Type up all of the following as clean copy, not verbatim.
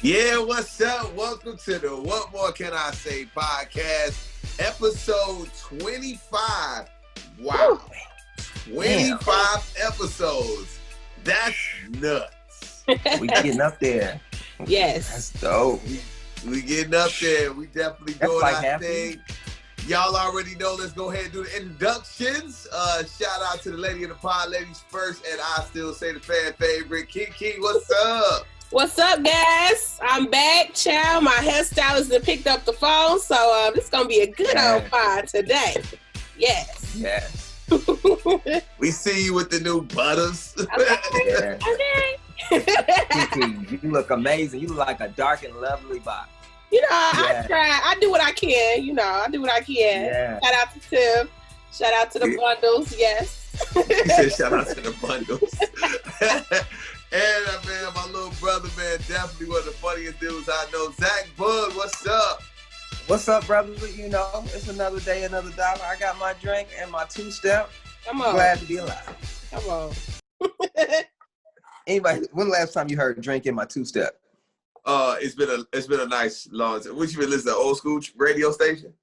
Yeah, what's up? Welcome to the What More Can I Say podcast, episode 25. Wow. 25 episodes. That's nuts. We getting up there. Yes. That's dope. We getting up there. We definitely doing like our thing. Y'all already know. Let's go ahead and do the introductions. Shout out to the lady in the pod, ladies first, and I still say the fan favorite, Keke. What's up? What's up, guys? I'm back, child. My hairstylist has picked up the phone, so this is going to be a good old pod today. Yes. Yes. We see you with the new butters. Okay. Keke, you look amazing. You look like a dark and lovely box. You know, I try. I do what I can. You know, I do what I can. Yeah. Shout out to Tim. Shout out to the bundles. Yes. He said shout out to the bundles. And man, my little brother, man, definitely one of the funniest dudes I know. Zach Boog, what's up? What's up, brother? You know, it's another day, another dollar. I got my drink and my two-step. Come on. Glad to be alive. Come on. Anybody, when the last time you heard drink in my two-step? It's been a nice long time. Would you been listening to old school radio station?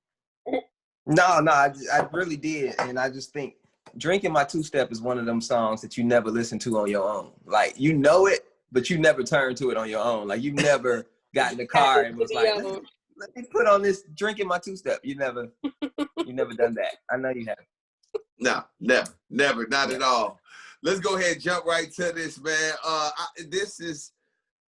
No, I really did, and I just think drinking my two-step is one of them songs that you never listen to on your own. Like, you know it, but you never turn to it on your own. Like, you never got in the car and was like, let me put on this drinking my two-step. You never done that. I know you haven't. No, never, not at all. Let's go ahead and jump right to this, man.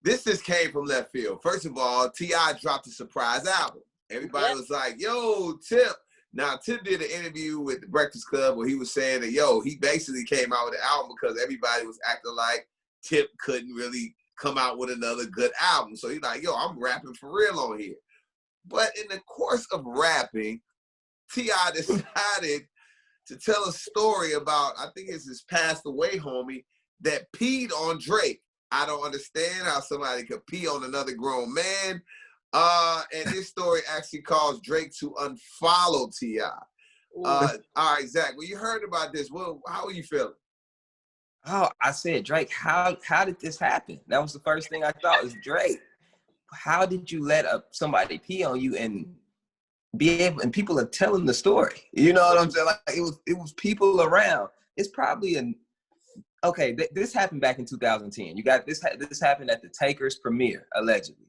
This came from left field. First of all, T.I. dropped a surprise album. Everybody was like, yo, Tip. Now, Tip did an interview with the Breakfast Club where he was saying that, he basically came out with an album because everybody was acting like Tip couldn't really come out with another good album. So he's like, I'm rapping for real on here. But in the course of rapping, T.I. decided to tell a story about, I think it's his passed away homie, that peed on Drake. I don't understand how somebody could pee on another grown man. And this story actually caused Drake to unfollow T.I. All right, Zach, when you heard about this, how are you feeling? Oh, I said, Drake, how did this happen? That was the first thing I thought was Drake. How did you let somebody pee on you and be able, and people are telling the story? You know what I'm saying? Like it was people around. It's probably this happened back in 2010. You got this happened at the Takers premiere, allegedly.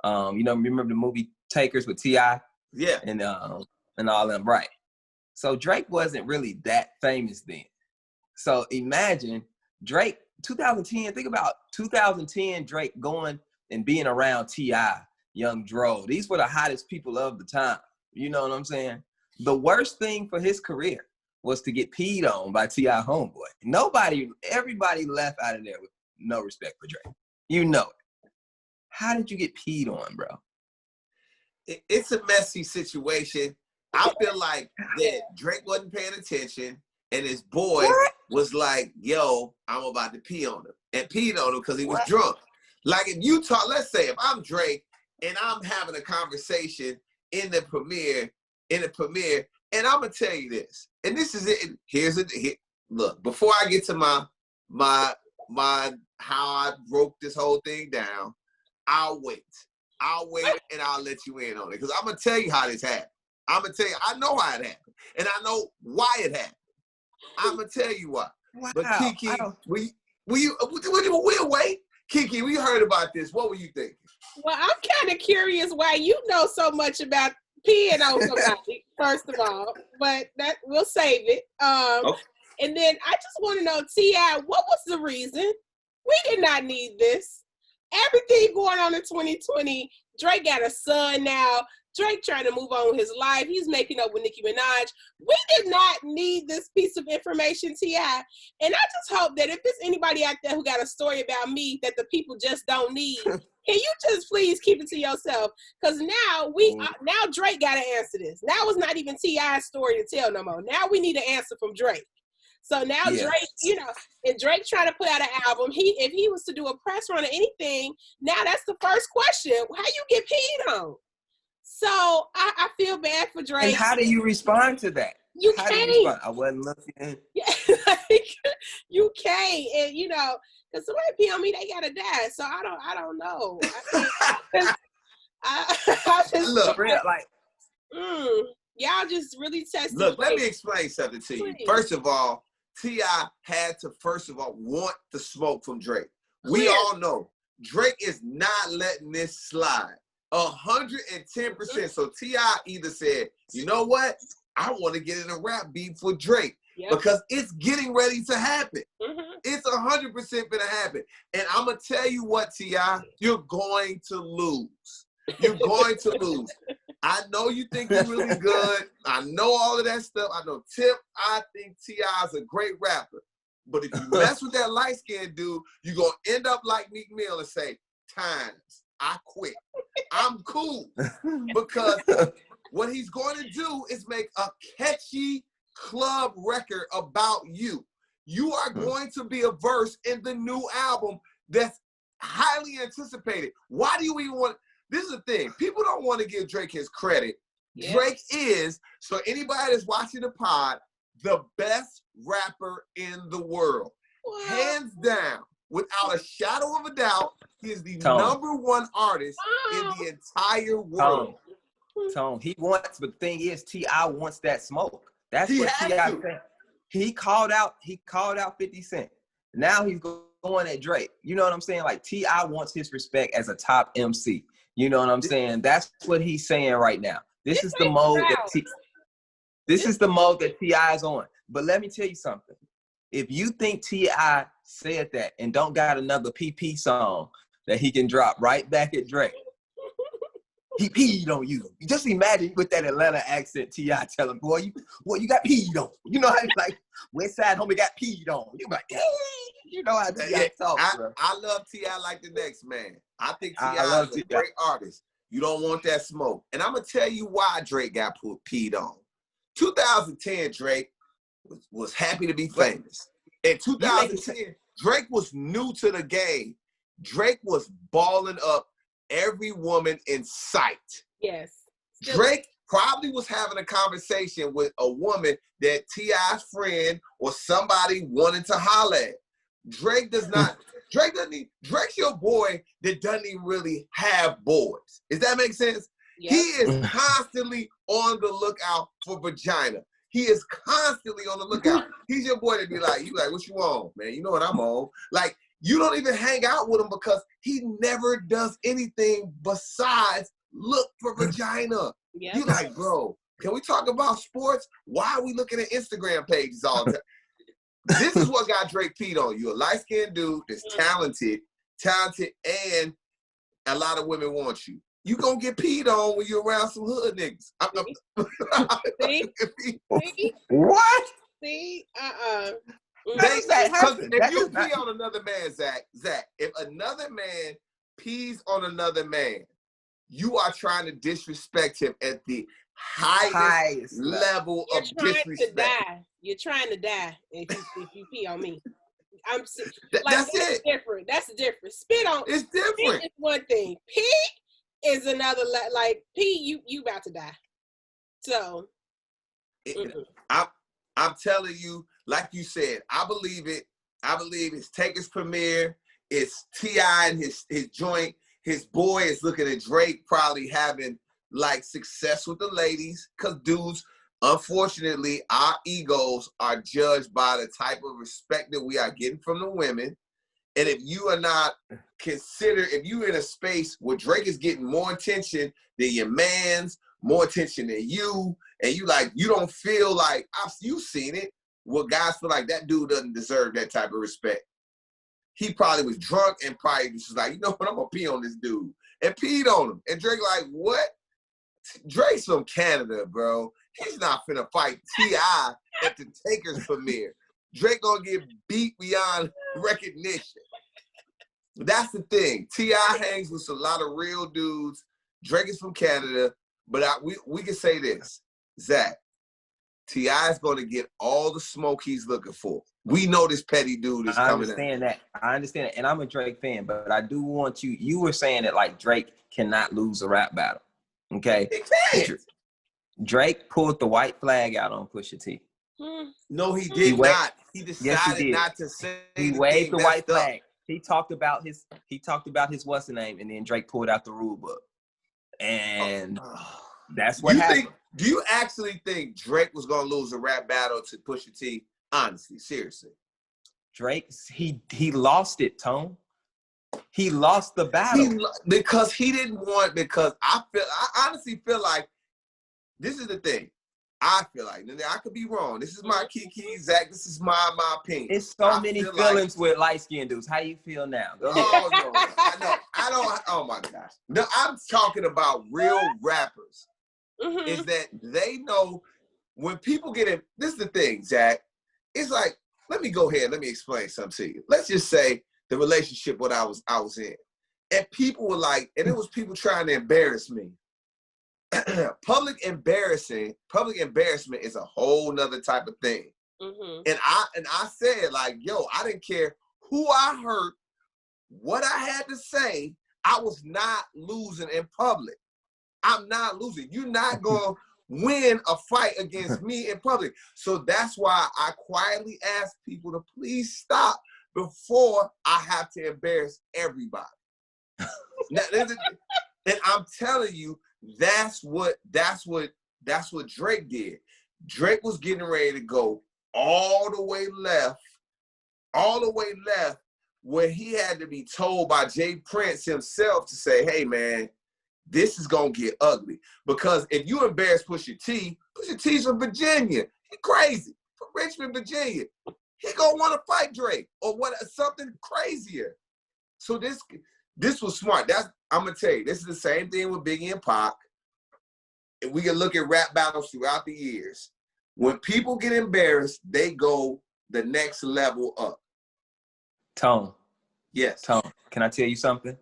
Remember the movie Takers with T.I.? Yeah. And all them, right. So Drake wasn't really that famous then. So imagine Drake, 2010, think about 2010 Drake going and being around T.I., Young Dro. These were the hottest people of the time. You know what I'm saying? The worst thing for his career was to get peed on by T.I. homeboy. Everybody left out of there with no respect for Drake. You know it. How did you get peed on, bro? It's a messy situation. I feel like that Drake wasn't paying attention, and his boy was like, I'm about to pee on him. And peed on him because he was drunk. Like if you talk, let's say if I'm Drake and I'm having a conversation in the premiere, and I'm going to tell you this, and this is it. Look, before I get to my how I broke this whole thing down, I'll wait and I'll let you in on it. Because I'm going to tell you how this happened. I'm going to tell you, I know how it happened. And I know why it happened. I'm going to tell you why. Wow. But Keke, we'll wait. Keke, we heard about this. What were you thinking? Well, I'm kind of curious why you know so much about peeing on somebody, first of all. But we'll save it. Okay. And then I just want to know, T.I., what was the reason? We did not need this. Everything going on in 2020, Drake got a son now. Drake trying to move on with his life. He's making up with Nicki Minaj. We did not need this piece of information, T.I. And I just hope that if there's anybody out there who got a story about me that the people just don't need, can you just please keep it to yourself? Because now now Drake got to answer this. Now it's not even T.I.'s story to tell no more. Now we need an answer from Drake. So now Drake, and Drake trying to put out an album. If he was to do a press run or anything, now that's the first question. How you get peed on? So I feel bad for Drake. And how do you respond to that? How can't. Do you respond? I wasn't looking. Yeah, you can't. And Because somebody pee on me, they gotta die. So I don't know. I just Look, y'all just really tested. Look, let me explain something to you. Please. First of all, T.I. had to want the smoke from Drake. We all know Drake is not letting this slide. 110%. So T.I. either said, you know what? I want to get in a rap beef with Drake because it's getting ready to happen. It's 100% gonna happen. And I'm gonna tell you what, T.I., you're going to lose. You're going to lose. I know you think you're really good. I know all of that stuff. I know Tip, I think T.I. is a great rapper. But if you mess with that light-skinned dude, you're going to end up like Meek Mill and say, times, I quit. I'm cool. Because what he's going to do is make a catchy club record about you. You are going to be a verse in the new album that's highly anticipated. Why do you even want... This is the thing. People don't want to give Drake his credit. Yes. Drake is, so anybody that's watching the pod, the best rapper in the world. Wow. Hands down, without a shadow of a doubt, he is the number one artist in the entire world. Tone, he wants, but the thing is, T.I. wants that smoke. That's what T.I. said. He called out 50 Cent. Now he's going at Drake. You know what I'm saying? Like, T.I. wants his respect as a top MC. You know what I'm saying? That's what he's saying right now. This is the mode that T.I. is on. But let me tell you something. If you think T.I. said that and don't got another PP song that he can drop right back at Drake, he peed on you. Just imagine with that Atlanta accent, T.I. tell him, boy, you got peed on. You know how like West Side homie got peed on. You like, hey, you know how T.I. talks, bro. I love T.I. like the next man. I think T.I. is a great artist. You don't want that smoke. And I'm going to tell you why Drake got peed on. 2010, Drake was happy to be famous. In 2010, Drake was new to the game. Drake was balling up every woman in sight. Yes. Drake probably was having a conversation with a woman that T.I.'s friend or somebody wanted to holler at. Drake does not... Drake's your boy that doesn't even really have boys. Does that make sense? Yep. He is constantly on the lookout for vagina. He is constantly on the lookout. He's your boy that be like, what you on, man? You know what I'm on. Like, you don't even hang out with him because he never does anything besides look for vagina. Yep. You like, bro, can we talk about sports? Why are we looking at Instagram pages all the time? This is what got Drake peed on. You a light-skinned dude that's talented, and a lot of women want you. You gonna get peed on when you're around some hood niggas. See? What? See? If you pee on another man, Zach, if another man pees on another man, you are trying to disrespect him at the highest level of disrespect. You're trying to die if you pee on me. That's it. Different. That's different. Spit on. It's different. Spit is one thing. Pee is another. Like pee, you about to die. So, I'm telling you, like you said, I believe it. I believe it's Taker's premiere. It's T.I. and his joint. His boy is looking at Drake probably having like success with the ladies, because dudes, unfortunately, our egos are judged by the type of respect that we are getting from the women. And if you are not if you're in a space where Drake is getting more attention than your man's, more attention than you, and you don't feel like, you've seen it, well, guys feel like that dude doesn't deserve that type of respect. He probably was drunk and probably just was like, you know what, I'm gonna pee on this dude. And peed on him. And Drake like, what? Drake's from Canada, bro. He's not finna fight T.I. at the Taker's premiere. Drake gonna get beat beyond recognition. That's the thing. T.I. hangs with a lot of real dudes. Drake is from Canada, but we can say this, Zach. T.I. is gonna get all the smoke he's looking for. We know this petty dude is coming. I understand that, and I'm a Drake fan, but I do want you were saying that like Drake cannot lose a rap battle. Okay. Drake pulled the white flag out on Pusha T. No, he did not. He decided not to say. He waved the white flag. He talked about his what's the name, and then Drake pulled out the rule book, and that's what happened. Do you actually think Drake was gonna lose a rap battle to Pusha T? Honestly, seriously. Drake, he lost it, Tone. He lost the battle because he didn't want. Because I honestly feel like this is the thing. I feel like, and I could be wrong. This is my Keke, Zach. This is my opinion. It's so many feelings with light-skinned dudes. How you feel now? Go ahead. Oh no, I don't. Oh my gosh. No, I'm talking about real rappers. Is that they know when people get in. This is the thing, Zach. It's like, let me go ahead. Let me explain something to you. Let's just say the relationship what I was in, and people were like, and it was people trying to embarrass me. Public embarrassment is a whole nother type of thing. And I said, like, yo, I didn't care who I hurt, what I had to say. I was not losing in public. I'm not losing. You're not going to win a fight against me in public. So that's why I quietly ask people to please stop before I have to embarrass everybody. Now, and I'm telling you, that's what Drake did. Drake was getting ready to go all the way left, where he had to be told by Jay Prince himself to say, hey man, this is gonna get ugly. Because if you embarrass Pusha T's from Virginia. He crazy. From Richmond, Virginia. He gonna want to fight Drake or something crazier. So this was smart. I'm gonna tell you, this is the same thing with Biggie and Pac. And we can look at rap battles throughout the years. When people get embarrassed, they go the next level up. Tone. Yes. Tone, can I tell you something?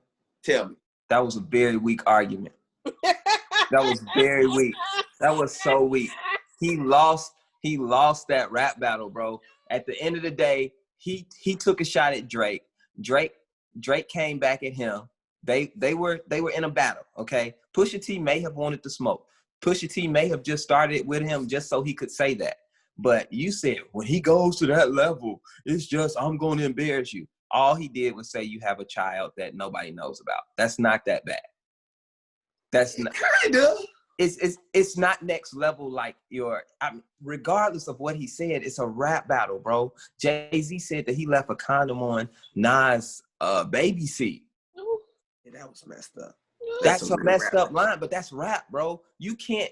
Tell me. That was a very weak argument. That was very weak. That was so weak. He lost that rap battle, bro. At the end of the day, he took a shot at Drake. Drake came back at him. They were in a battle, okay? Pusha T may have wanted to smoke. Pusha T may have just started with him just so he could say that. But you said, when he goes to that level, it's just, I'm going to embarrass you. All he did was say you have a child that nobody knows about. That's not that bad. That's not kind of. It's not next level like regardless of what he said, it's a rap battle, bro. Jay-Z said that he left a condom on Nas' baby seat. Yeah, that was messed up. That's a messed up line, but that's rap, bro. You can't,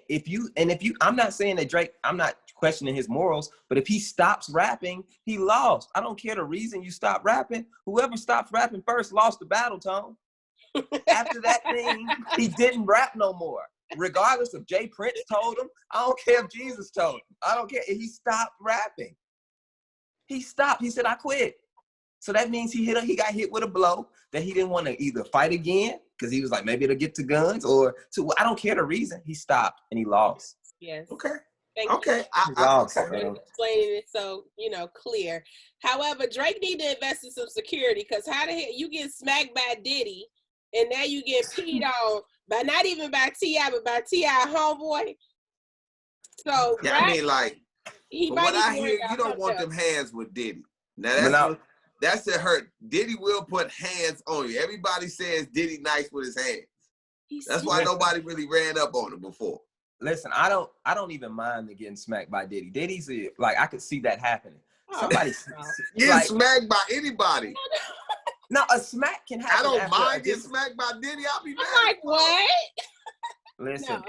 I'm not saying that Drake, I'm not questioning his morals, but if he stops rapping, he lost. I don't care the reason you stop rapping. Whoever stops rapping first lost the battle, Tone. After that thing, he didn't rap no more. Regardless if Jay Prince told him, I don't care if Jesus told him. I don't care. He stopped rapping. He stopped. He said, I quit. So that means he got hit with a blow that he didn't want to either fight again, because he was like, maybe it'll get to guns, or to, I don't care the reason. He stopped and he lost. Yes. Okay. Thank okay. You. Explaining it so, clear. However, Drake need to invest in some security, because how the hell you get smacked by Diddy and now you get peed on by not even by T.I., but by T.I. homeboy. So yeah, I mean, like, from what I hear, you don't want them hands with Diddy. Now that's it hurt. Diddy will put hands on you. Everybody says Diddy nice with his hands. That's why nobody really ran up on him before. Listen, I don't even mind getting smacked by Diddy. Diddy's like, I could see that happening. Somebody getting smacked by anybody. No, a smack can happen. I don't mind getting smacked by Diddy. I'll be mad. I'm like, what? Listen,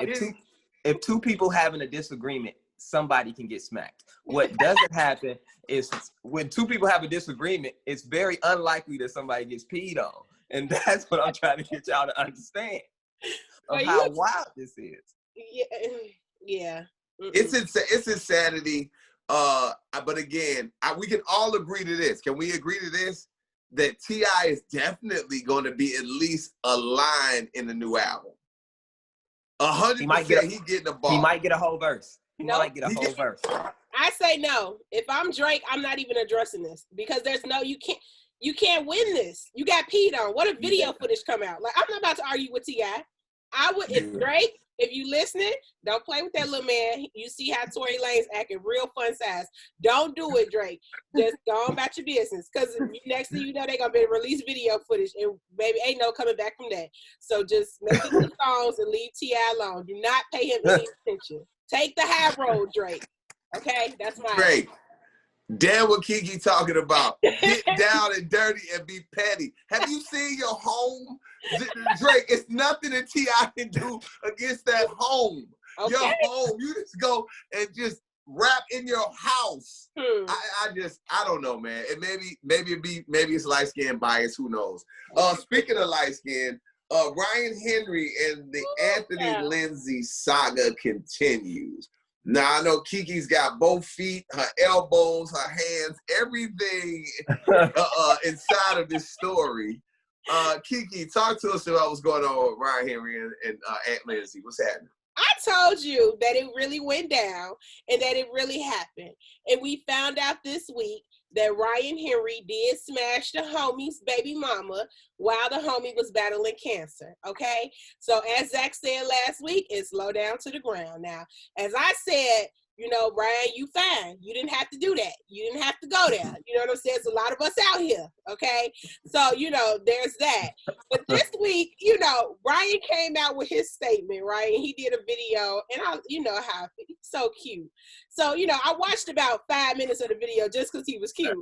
if two people having a disagreement, somebody can get smacked. What doesn't happen is when two people have a disagreement, it's very unlikely that somebody gets peed on. And that's what I'm trying to get y'all to understand of how wild this is. Yeah. It's insanity. But again, we can all agree to this. Can we agree to this? That T.I. is definitely going to be at least a line in the new album. 100%. He getting a ball. He might get a whole verse. He might get a whole verse. I say no. If I'm Drake, I'm not even addressing this, because you can't win this. You got peed on. What if video footage come out? Like, I'm not about to argue with T.I. I would, if Drake, if you listening, don't play with that little man. You see how Tory Lanez acting real fun size. Don't do it, Drake. Just go on about your business. Because next thing you know, they're going to be release video footage. And baby, ain't no coming back from that. So just make it 2 songs and leave T.I. alone. Do not pay him any attention. Take the high road, Drake. Okay? That's my Drake. Damn what Keke talking about. Get down and dirty and be petty. Have you seen your home? Drake, it's nothing that T.I. can do against that home. Okay. Your home. You just go and just rap in your house. I don't know, man. And maybe it's light skin bias. Who knows? Speaking of light skin, Ryan Henry and the Anthony Lindsay saga continues. Now, I know Keke's got both feet, her elbows, her hands, everything inside of this story. Keke, talk to us about what's going on with Ryan Henry and Aunt Lindsay. What's happening? I told you that it really went down and that it really happened. And we found out this week that Ryan Henry did smash the homie's baby mama while the homie was battling cancer, okay? So as Zach said last week, it's low down to the ground. Now, as I said, you know, Brian, you fine. You didn't have to do that. You didn't have to go there. You know what I'm saying? There's a lot of us out here, okay? So, you know, there's that. But this week, you know, Ryan came out with his statement, right? And he did a video, and you know how he's so cute. So, you know, I watched about 5 minutes of the video just because he was cute.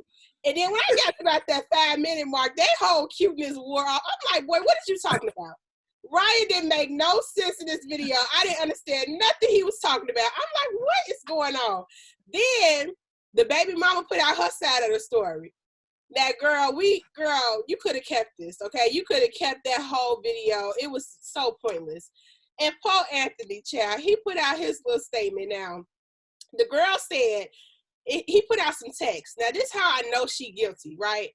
And then when I got to about that 5-minute mark, that whole cuteness wore off. I'm like, boy, what are you talking about? Ryan didn't make no sense in this video. I didn't understand nothing he was talking about. I'm like, what is going on? Then the baby mama put out her side of the story. That girl, you could have kept this, okay? You could have kept that whole video. It was so pointless. And Paul Anthony, child, he put out his little statement now. The girl said, he put out some text. Now, this is how I know she guilty, right?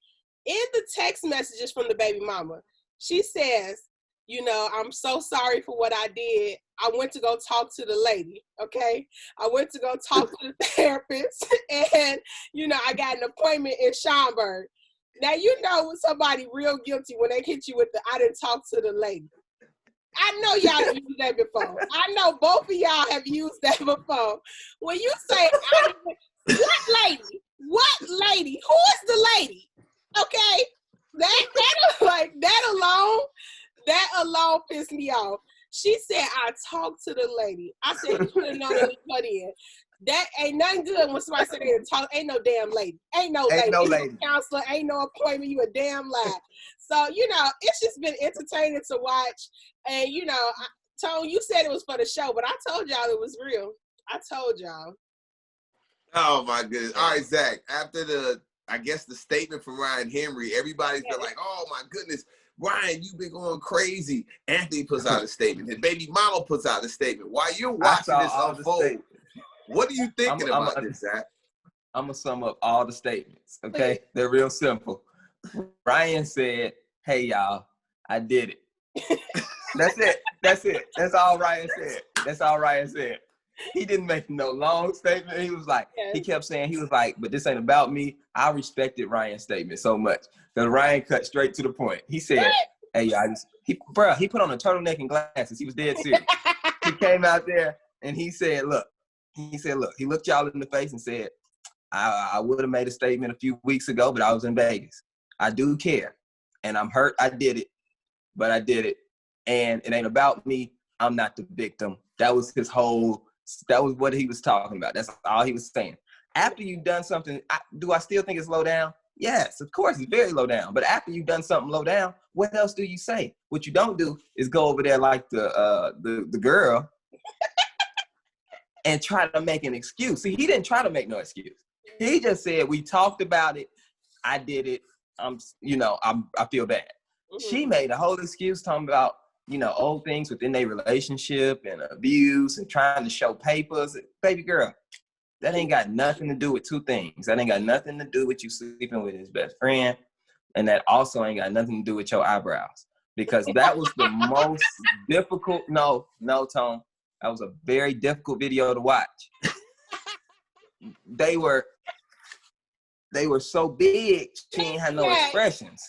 In the text messages from the baby mama, she says, you know, I'm so sorry for what I did. I went to go talk to the lady, okay? I went to go talk to the therapist, and, you know, I got an appointment in Schaumburg. Now, you know somebody real guilty when they hit you with the, I didn't talk to the lady. I know y'all have used that before. I know both of y'all have used that before. When you say, what lady? What lady? Who is the lady? Okay? That alone pissed me off. She said, I talked to the lady. I said, you could have known it was put in. That ain't nothing good when somebody said they didn't talk. Ain't no damn lady. Ain't no lady. No counselor. Ain't no appointment. You a damn lie. So, you know, it's just been entertaining to watch. And, you know, Tone, you said it was for the show, but I told y'all it was real. I told y'all. Oh, my goodness. All right, Zach, after the statement from Ryan Henry, everybody's been like, oh, my goodness. Ryan, you've been going crazy. Anthony puts out a statement. His baby mama puts out a statement. While you're watching this unfold, what are you thinking about this, Zach? I'm going to sum up all the statements, okay? They're real simple. Ryan said, hey, y'all, I did it. That's it. That's all Ryan said. He didn't make no long statement. He was like, he kept saying, he was like, but this ain't about me. I respected Ryan's statement so much. Because Ryan cut straight to the point. He said, hey, y'all, he put on a turtleneck and glasses. He was dead serious. He came out there and he said, look, he looked y'all in the face and said, I would have made a statement a few weeks ago, but I was in Vegas. I do care. And I'm hurt I did it, but I did it. And it ain't about me. I'm not the victim. That was what he was talking about. That's all he was saying. After you've done something, do I still think it's low down? Yes, of course, it's very low down. But after you've done something low down, what else do you say? What you don't do is go over there like the girl and try to make an excuse. See, he didn't try to make no excuse. He just said, we talked about it. I did it. I feel bad. Mm-hmm. She made a whole excuse talking about, old things within their relationship and abuse and trying to show papers. Baby girl, that ain't got nothing to do with two things. That ain't got nothing to do with you sleeping with his best friend. And that also ain't got nothing to do with your eyebrows. Because that was the most difficult. No, Tone. That was a very difficult video to watch. They were so big, she ain't had no expressions.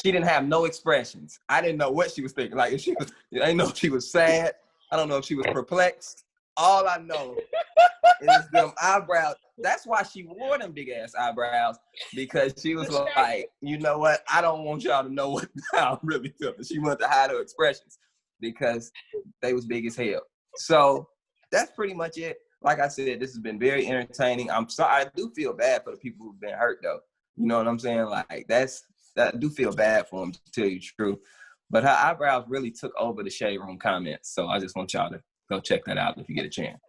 She didn't have no expressions. I didn't know what she was thinking. Like, if she was, I didn't know if she was sad. I don't know if she was perplexed. All I know is them eyebrows. That's why she wore them big ass eyebrows, because she was like, you know what? I don't want y'all to know what I'm really feeling. She wanted to hide her expressions because they was big as hell. So that's pretty much it. Like I said, this has been very entertaining. I'm sorry. I do feel bad for the people who've been hurt, though. You know what I'm saying? Like, I do feel bad for them, to tell you the truth. But her eyebrows really took over the Shade Room comments. So I just want y'all to go check that out if you get a chance.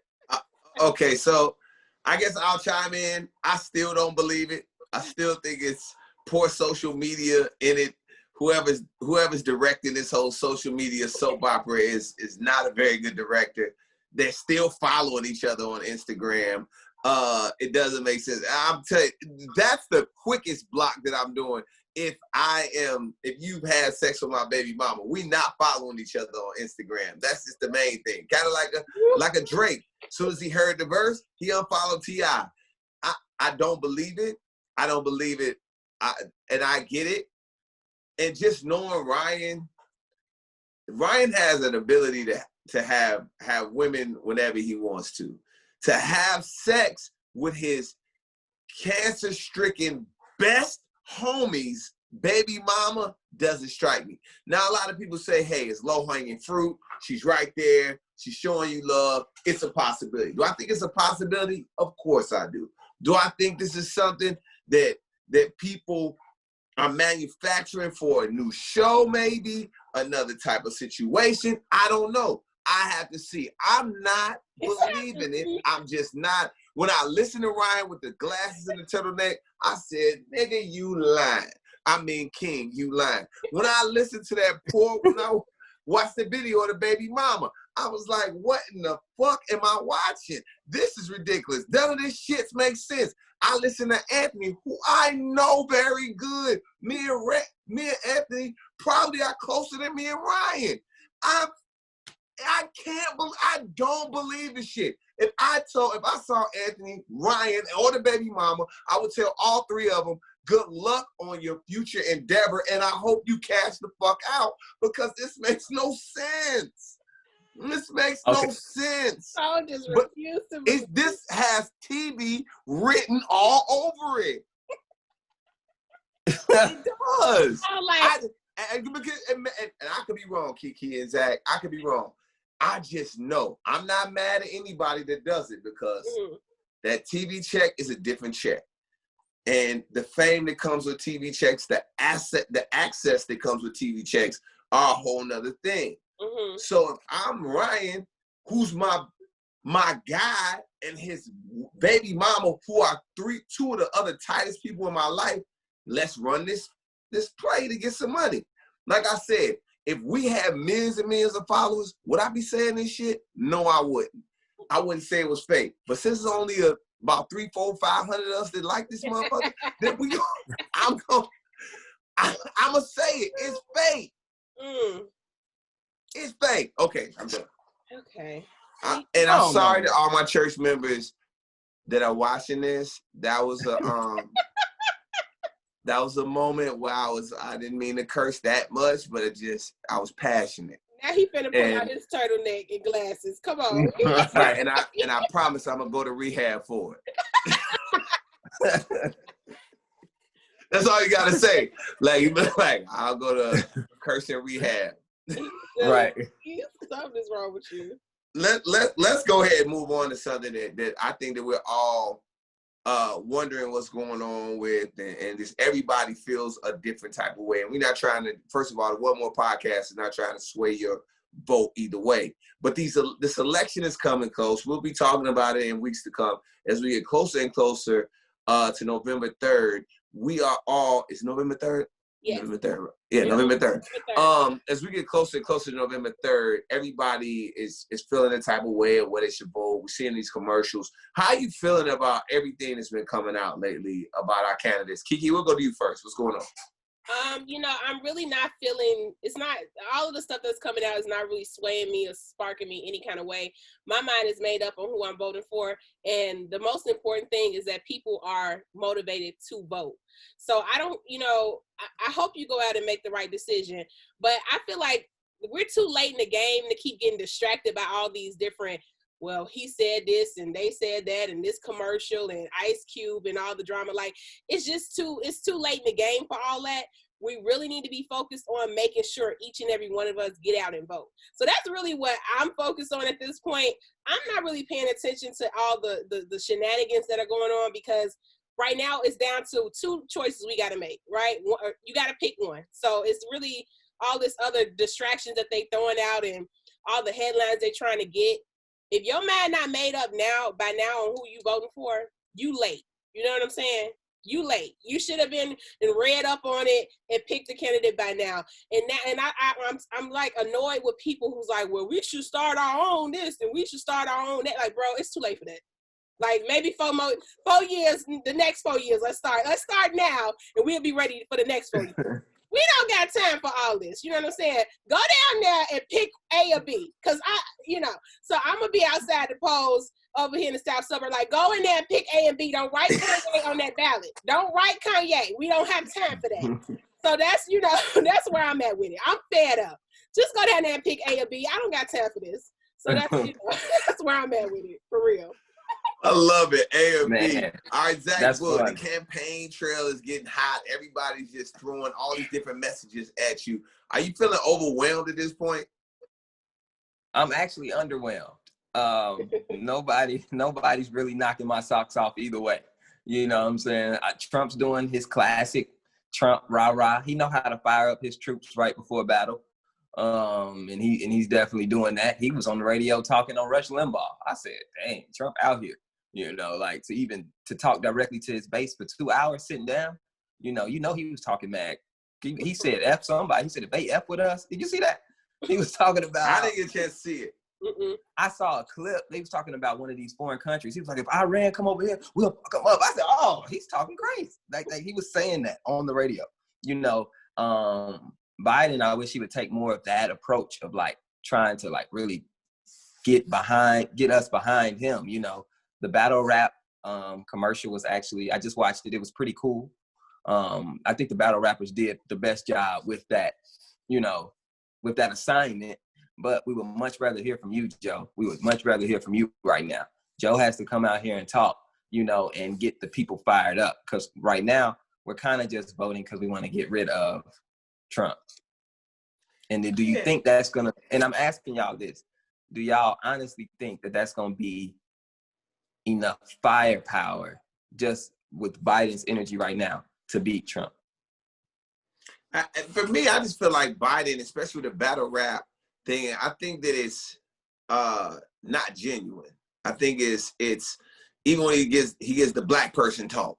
Okay, so I guess I'll chime in. I still don't believe it. I still think it's poor social media in it. Whoever's directing this whole social media soap opera is not a very good director. They're still following each other on Instagram. It doesn't make sense. I'm telling you, that's the quickest block that I'm doing. If you've had sex with my baby mama, we not following each other on Instagram. That's just the main thing. Kind of like a Drake. As soon as he heard the verse, he unfollowed T.I. I don't believe it. I don't believe it. And I get it. And just knowing Ryan has an ability to have women whenever he wants to. To have sex with his cancer-stricken best homies, baby mama, doesn't strike me. Now, a lot of people say, hey, it's low-hanging fruit. She's right there. She's showing you love. It's a possibility. Do I think it's a possibility? Of course I do. Do I think this is something that people are manufacturing for a new show, maybe? Another type of situation? I don't know. I have to see. I'm not believing it. I'm just not. When I listened to Ryan with the glasses and the turtleneck, I said, nigga, you lying. I mean, King, you lying. When I listened to that when I watched the video of the baby mama, I was like, what in the fuck am I watching? This is ridiculous. None of this shit makes sense. I listen to Anthony, who I know very good. Me and Anthony probably are closer than me and Ryan. I don't believe the shit. If I saw Anthony, Ryan, or the baby mama, I would tell all three of them, good luck on your future endeavor, and I hope you cash the fuck out, because this makes no sense. This makes no sense. I just refuse to believe this has TV written all over it. It does. And I could be wrong, Keke and Zach. I could be wrong. I just know. I'm not mad at anybody that does it, because that TV check is a different check. And the fame that comes with TV checks, the access that comes with TV checks are a whole nother thing. Mm-hmm. So if I'm Ryan, who's my guy, and his baby mama, who are two of the other tightest people in my life, let's run this play to get some money. Like I said, if we had millions and millions of followers, would I be saying this shit? No, I wouldn't. I wouldn't say it was fake. But since it's only about 300, 400, 500 of us that like this motherfucker, then I'm gonna say it. It's fake. It's fake. Okay, I'm done. Okay. I'm sorry to all my church members that are watching this. That was a moment where I didn't mean to curse that much, but I was passionate. Now he finna pull out his turtleneck and glasses. Come on. Right, and I promise I'm gonna go to rehab for it. That's all you gotta say. Like I'll go to cursing rehab. Right. Something's wrong with you. Let's go ahead and move on to something that I think that we're all wondering what's going on with, and just everybody feels a different type of way. And we're not trying to, first of all, the One More podcast is not trying to sway your vote either way. But this election is coming close. We'll be talking about it in weeks to come as we get closer and closer to November 3rd. We are all, it's November 3rd? Yes. November 3rd. Yeah, November 3rd. As we get closer and closer to November 3rd, everybody is feeling the type of way of what they should vote. We're seeing these commercials. How are you feeling about everything that's been coming out lately about our candidates? Keke, we'll go to you first. What's going on? I'm really not feeling, it's not, all of the stuff that's coming out is not really swaying me or sparking me any kind of way. My mind is made up on who I'm voting for. And the most important thing is that people are motivated to vote. So I don't, I hope you go out and make the right decision. But I feel like we're too late in the game to keep getting distracted by all these different, well, he said this and they said that and this commercial and IceCube and all the drama. Like, it's too late in the game for all that. We really need to be focused on making sure each and every one of us get out and vote. So that's really what I'm focused on at this point. I'm not really paying attention to all the shenanigans that are going on, because right now it's down to two choices we got to make, right? You got to pick one. So it's really all this other distractions that they throwing out and all the headlines they're trying to get. If your mind not made up by now on who you voting for, you late. You know what I'm saying? You late. You should have been read up on it and picked the candidate by now. I'm like annoyed with people who's like, well, we should start our own this and we should start our own that. Like, bro, it's too late for that. Like, maybe 4 years, the next 4 years, let's start now, and we'll be ready for the next 4 years. We don't got time for all this. You know what I'm saying? Go down there and pick A or B. Because so I'm going to be outside the polls over here in the South Suburb. Like, go in there and pick A and B. Don't write Kanye on that ballot. Don't write Kanye. We don't have time for that. So that's, that's where I'm at with it. I'm fed up. Just go down there and pick A or B. I don't got time for this. So that's, that's where I'm at with it, for real. I love it. A or B. All right, Zach, Boog, the campaign trail is getting hot. Everybody's just throwing all these different messages at you. Are you feeling overwhelmed at this point? I'm actually underwhelmed. Nobody's really knocking my socks off either way. You know what I'm saying? Trump's doing his classic Trump rah-rah. He know how to fire up his troops right before a battle. And he's definitely doing that. He was on the radio talking on Rush Limbaugh. I said, dang, Trump out here. Like to talk directly to his base for 2 hours sitting down, he was talking mad. He said F somebody. He said, if they F with us, did you see that? He was talking about. I didn't get a chance to see it. Mm-mm. I saw a clip. They was talking about one of these foreign countries. He was like, if Iran come over here, we'll fuck them up. I said, oh, he's talking crazy. Like he was saying that on the radio. Biden, I wish he would take more of that approach of like trying to like really get us behind him. The battle rap commercial was actually, I just watched it. It was pretty cool. I think the battle rappers did the best job with that, with that assignment. But we would much rather hear from you, Joe. We would much rather hear from you right now. Joe has to come out here and talk, and get the people fired up. Because right now, we're kind of just voting because we want to get rid of Trump. And then do you think that's going to, and I'm asking y'all this, do y'all honestly think that that's going to be enough firepower just with Biden's energy right now to beat Trump? For me, I just feel like Biden, especially with the battle rap thing, I think that it's not genuine. I think it's even when he gets the black person talk,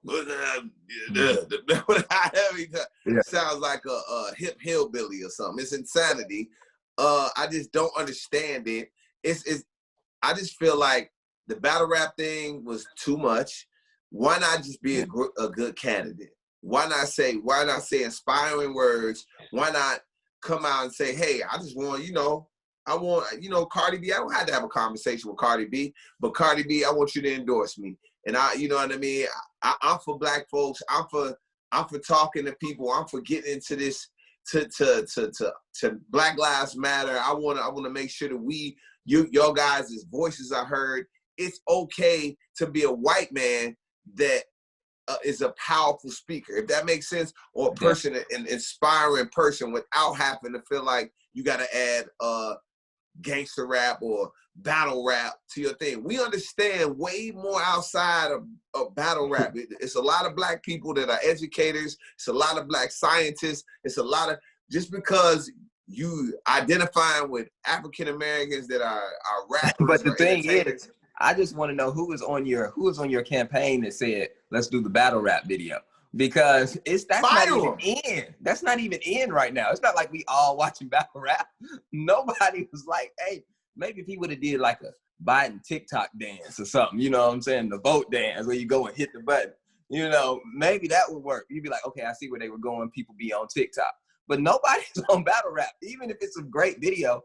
sounds like a hip hillbilly or something. It's insanity. I just don't understand it. I just feel like the battle rap thing was too much. Why not just be a good candidate? Why not say inspiring words? Why not come out and say, hey, I just want, Cardi B. I don't have to have a conversation with Cardi B, but Cardi B, I want you to endorse me. And you know what I mean? I'm for black folks. I'm for talking to people. I'm for getting into this to Black Lives Matter. I want to make sure that your guys' voices are heard. It's okay to be a white man that is a powerful speaker, if that makes sense, or a person, an inspiring person, without having to feel like you got to add gangster rap or battle rap to your thing. We understand way more outside of battle rap. It's a lot of black people that are educators. It's a lot of black scientists. It's a lot of, just because you identifying with African Americans that are rappers. But the thing is, I just want to know who was on your campaign that said, let's do the battle rap video. Because that's not even in. That's not even in right now. It's not like we all watching battle rap. Nobody was like, hey, maybe if he would have did like a Biden TikTok dance or something, you know what I'm saying? The vote dance where you go and hit the button. You know, maybe that would work. You'd be like, okay, I see where they were going. People be on TikTok. But nobody's on battle rap. Even if it's a great video,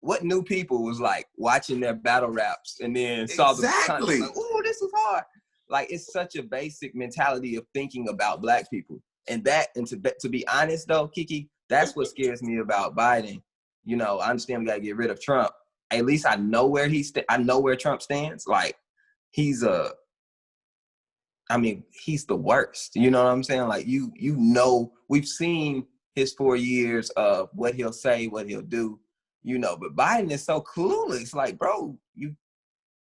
what new people was like watching their battle raps and then saw the content like, oh, this is hard. Like, it's such a basic mentality of thinking about Black people. And to be honest though, Keke, that's what scares me about Biden. You know, I understand we gotta get rid of Trump. At least I know where I know where Trump stands. Like, he's the worst. You know what I'm saying? Like, you know, we've seen his 4 years of what he'll say, what he'll do, you know, but Biden is so clueless. Like, bro,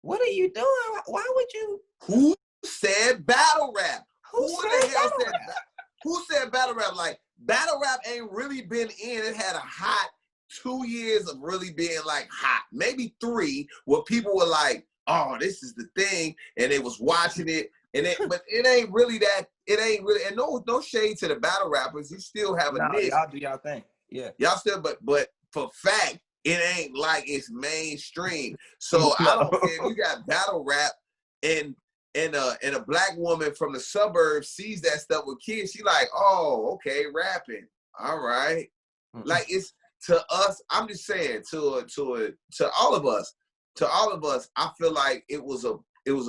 what are you doing? Why would you? Who said battle rap? Who the hell said that? Who said battle rap? Like, battle rap ain't really been in. It had a hot 2 years of really being like hot, maybe 3, where people were like, oh, this is the thing, and they was watching it. But it ain't really that. It ain't really, and no shade to the battle rappers. You still have a niche. Y'all do y'all thing. Yeah. Y'all still, but for fact, it ain't like it's mainstream. So I don't care if you got battle rap and a Black woman from the suburbs sees that stuff with kids. She like, oh, okay, rapping. All right. Mm-hmm. Like, it's to us. I'm just saying to all of us. To all of us, I feel like it was a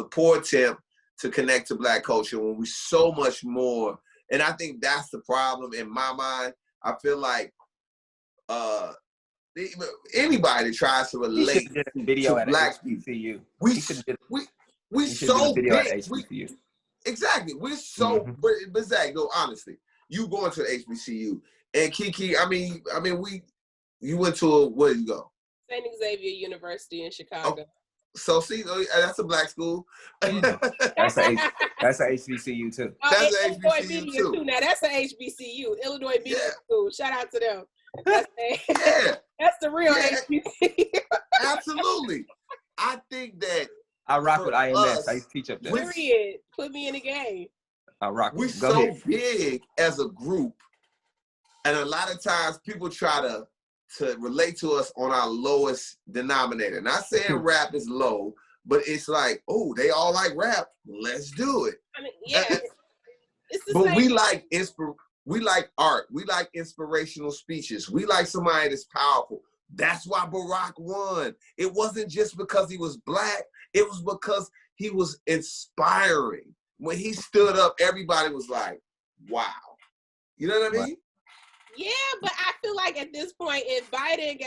poor attempt to connect to Black culture when we so much more. And I think that's the problem in my mind. I feel like anybody that tries to relate to Black people, we so big. Exactly. We're so, but Zach, no, honestly, you going to the HBCU and Keke, I mean, you went to where did you go? St. Xavier University in Chicago. Oh. So see, that's a Black school. That's a HBCU too. That's a HBCU too. Now that's a HBCU, Illinois Media School. Shout out to them. That's the real HBCU. Absolutely. I think that I rock with IMS. I used to teach up there. Period. Put me in the game. I rock. We're so big as a group, and a lot of times people try to relate to us on our lowest denominator. Not saying rap is low, but it's like, oh, they all like rap. Let's do it. I mean, yeah. But we like art. We like inspirational speeches. We like somebody that's powerful. That's why Barack won. It wasn't just because he was Black. It was because he was inspiring. When he stood up, everybody was like, wow. You know what I mean? Yeah, but I feel like at this point, if Biden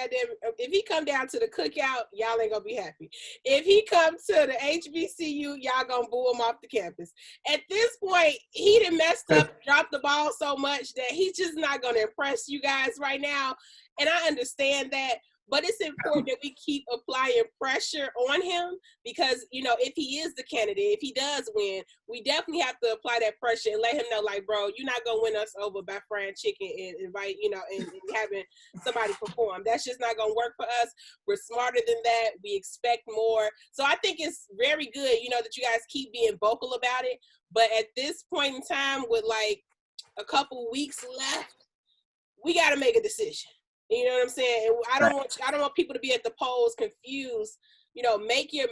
if he come down to the cookout, y'all ain't gonna be happy. If he come to the HBCU, y'all gonna boo him off the campus. At this point, he done messed up, dropped the ball so much that he's just not gonna impress you guys right now. And I understand that, but it's important that we keep applying pressure on him because, you know, if he is the candidate, if he does win, we definitely have to apply that pressure and let him know, like, bro, you're not going to win us over by frying chicken and invite, you know, and having somebody perform. That's just not going to work for us. We're smarter than that. We expect more. So I think it's very good, you know, that you guys keep being vocal about it. But at this point in time, with like a couple weeks left, we got to make a decision. You know what I'm saying? And I don't want people to be at the polls confused. You know, make your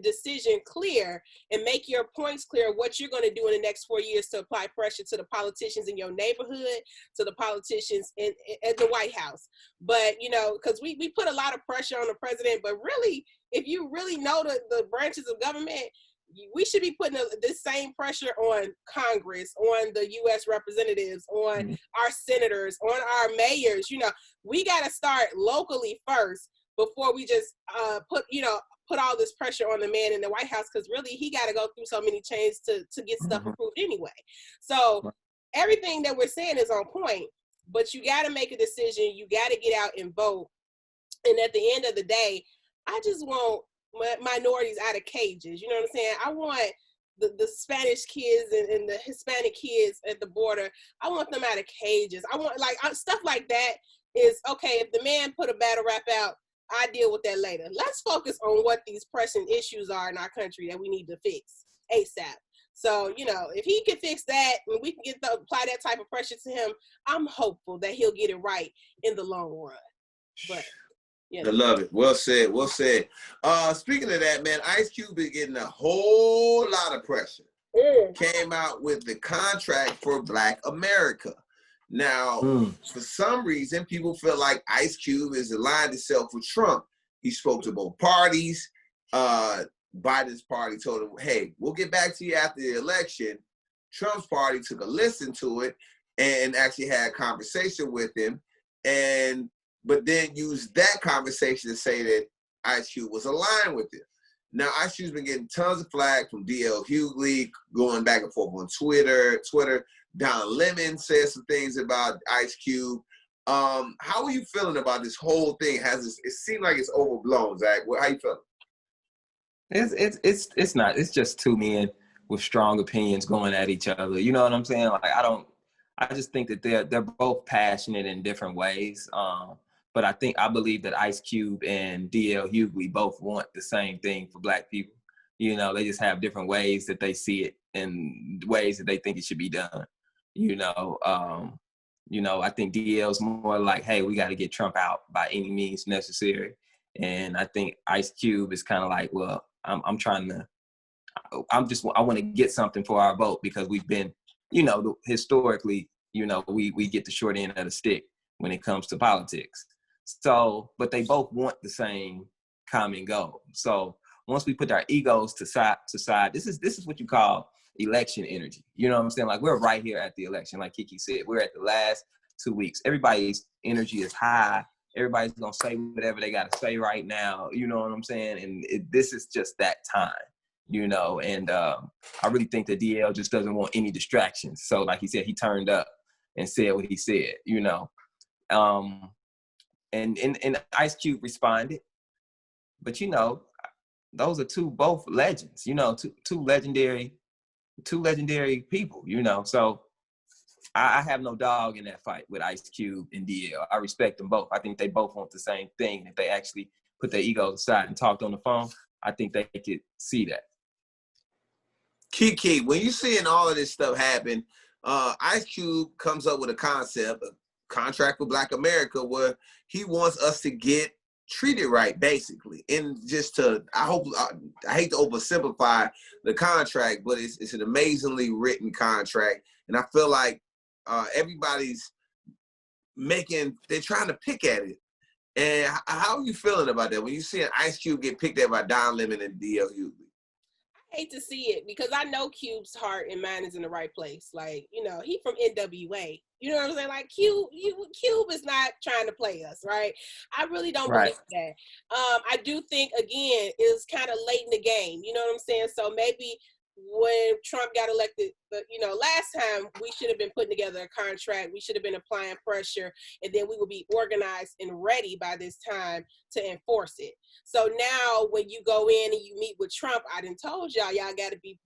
decision clear and make your points clear. What you're going to do in the next 4 years to apply pressure to the politicians in your neighborhood, to the politicians at the White House. But you know, because we put a lot of pressure on the president. But really, if you really know the branches of government, we should be putting this same pressure on Congress, on the U.S. representatives, on our senators, on our mayors. You know, we got to start locally first before we just put all this pressure on the man in the White House, because really he got to go through so many chains to get stuff approved anyway. So everything that we're saying is on point, but you got to make a decision. You got to get out and vote. And at the end of the day, I just want minorities out of cages. You know what I'm saying? I want the Spanish kids and the Hispanic kids at the border, I want them out of cages. I want stuff like that is okay. If the man put a battle rap out, I deal with that later. Let's focus on what these pressing issues are in our country that we need to fix ASAP. So, you know, if he can fix that and we can apply that type of pressure to him, I'm hopeful that he'll get it right in the long run. But yeah. I love it. Well said. Well said. Speaking of that, man, IceCube is getting a whole lot of pressure. came out with the contract for Black America. Now, for some reason, people feel like IceCube is aligned itself with Trump. He spoke to both parties. Biden's party told him, hey, we'll get back to you after the election. Trump's party took a listen to it and actually had a conversation with him, but then used that conversation to say that IceCube was aligned with him. Now, IceCube's been getting tons of flack from DLHughley, going back and forth on Twitter. Don Lemon said some things about IceCube. How are you feeling about this whole thing? It seemed like it's overblown, Zach? How you feeling? It's not. It's just two men with strong opinions going at each other. You know what I'm saying? Like I just think that they're both passionate in different ways. But I believe that IceCube and DLHughley both want the same thing for Black people. You know, they just have different ways that they see it and ways that they think it should be done. I think DL's more like, hey, we got to get Trump out by any means necessary. And I think IceCube is kind of like, well, I want to get something for our vote because we've been, historically, we get the short end of the stick when it comes to politics. So, but they both want the same common goal. So once we put our egos to side, this is what you call election energy. You know what I'm saying? Like, we're right here at the election. Like Keke said, we're at the last 2 weeks. Everybody's energy is high. Everybody's going to say whatever they got to say right now. You know what I'm saying? And this is just that time, and I really think that DL just doesn't want any distractions. So like he said, he turned up and said what he said, and IceCube responded. But, those are both legends, two legendary people, So I have no dog in that fight with IceCube and DL. I respect them both. I think they both want the same thing. If they actually put their egos aside and talked on the phone, I think they could see that. Keke, when you're seeing all of this stuff happen, IceCube comes up with a concept, a contract with Black America, where he wants us to get treated right, basically. And I hate to oversimplify the contract, but it's an amazingly written contract. And I feel like everybody's they're trying to pick at it. And how are you feeling about that when you see an IceCube get picked at by Don Lemon and DLHughley? I hate to see it because I know Cube's heart and mind is in the right place. Like, he from NWA. You know what I'm saying? Like, Cube is not trying to play us, right? I really don't believe that. I do think, again, it's kind of late in the game. You know what I'm saying? So maybe when Trump got elected, last time we should have been putting together a contract. We should have been applying pressure, and then we will be organized and ready by this time to enforce it. So now when you go in and you meet with Trump, I done told y'all got to be,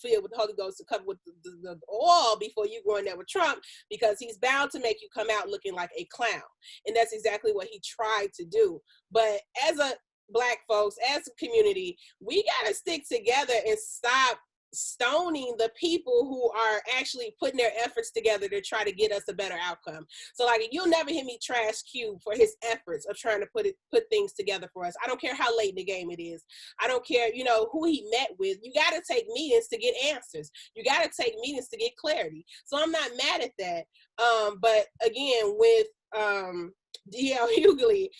filled with the Holy Ghost to cover with the oil before you go in there with Trump, because he's bound to make you come out looking like a clown. And that's exactly what he tried to do. But as a Black folks, as a community, we got to stick together and stop stoning the people who are actually putting their efforts together to try to get us a better outcome. So like, you'll never hear me trash Cube for his efforts of trying to put things together for us. I don't care how late in the game it is. I don't care, who he met with. You got to take meetings to get answers. You got to take meetings to get clarity. So I'm not mad at that. But again, with DLHughley,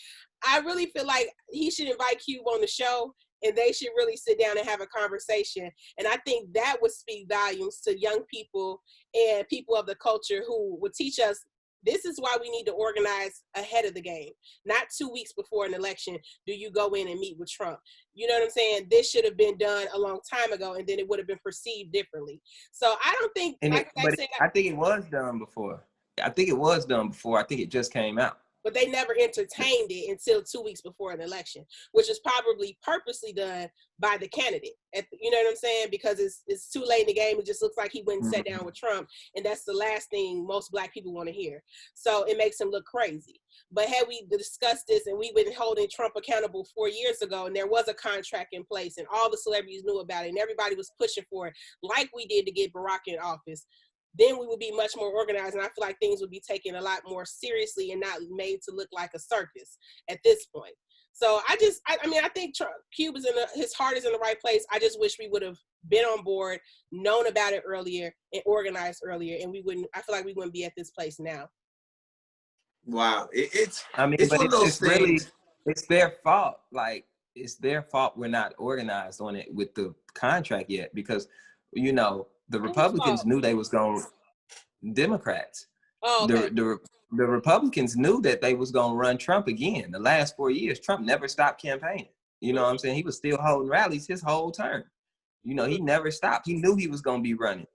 I really feel like he should invite Cube on the show, and they should really sit down and have a conversation. And I think that would speak volumes to young people and people of the culture who would teach us, this is why we need to organize ahead of the game. Not 2 weeks before an election do you go in and meet with Trump. You know what I'm saying? This should have been done a long time ago, and then it would have been perceived differently. So I don't think, I think it was done before. I think it just came out. But they never entertained it until 2 weeks before an election, which is probably purposely done by the candidate. You know what I'm saying? Because it's too late in the game. It just looks like he went and sat down with Trump, and that's the last thing most Black people want to hear. So it makes him look crazy. But had we discussed this and we've been holding Trump accountable 4 years ago, and there was a contract in place, and all the celebrities knew about it, and everybody was pushing for it, like we did to get Barack in office, then we would be much more organized. And I feel like things would be taken a lot more seriously and not made to look like a circus at this point. So I think Cube is his heart is in the right place. I just wish we would have been on board, known about it earlier, and organized earlier, and I feel like we wouldn't be at this place now. Wow. It's one of those things. Really, it's their fault. Like, it's their fault we're not organized on it with the contract yet, because, you know, the Republicans knew they was going to, Democrats. Oh, okay. The Republicans knew that they was going to run Trump again. The last 4 years, Trump never stopped campaigning. You know what I'm saying? He was still holding rallies his whole term. You know, he never stopped. He knew he was going to be running.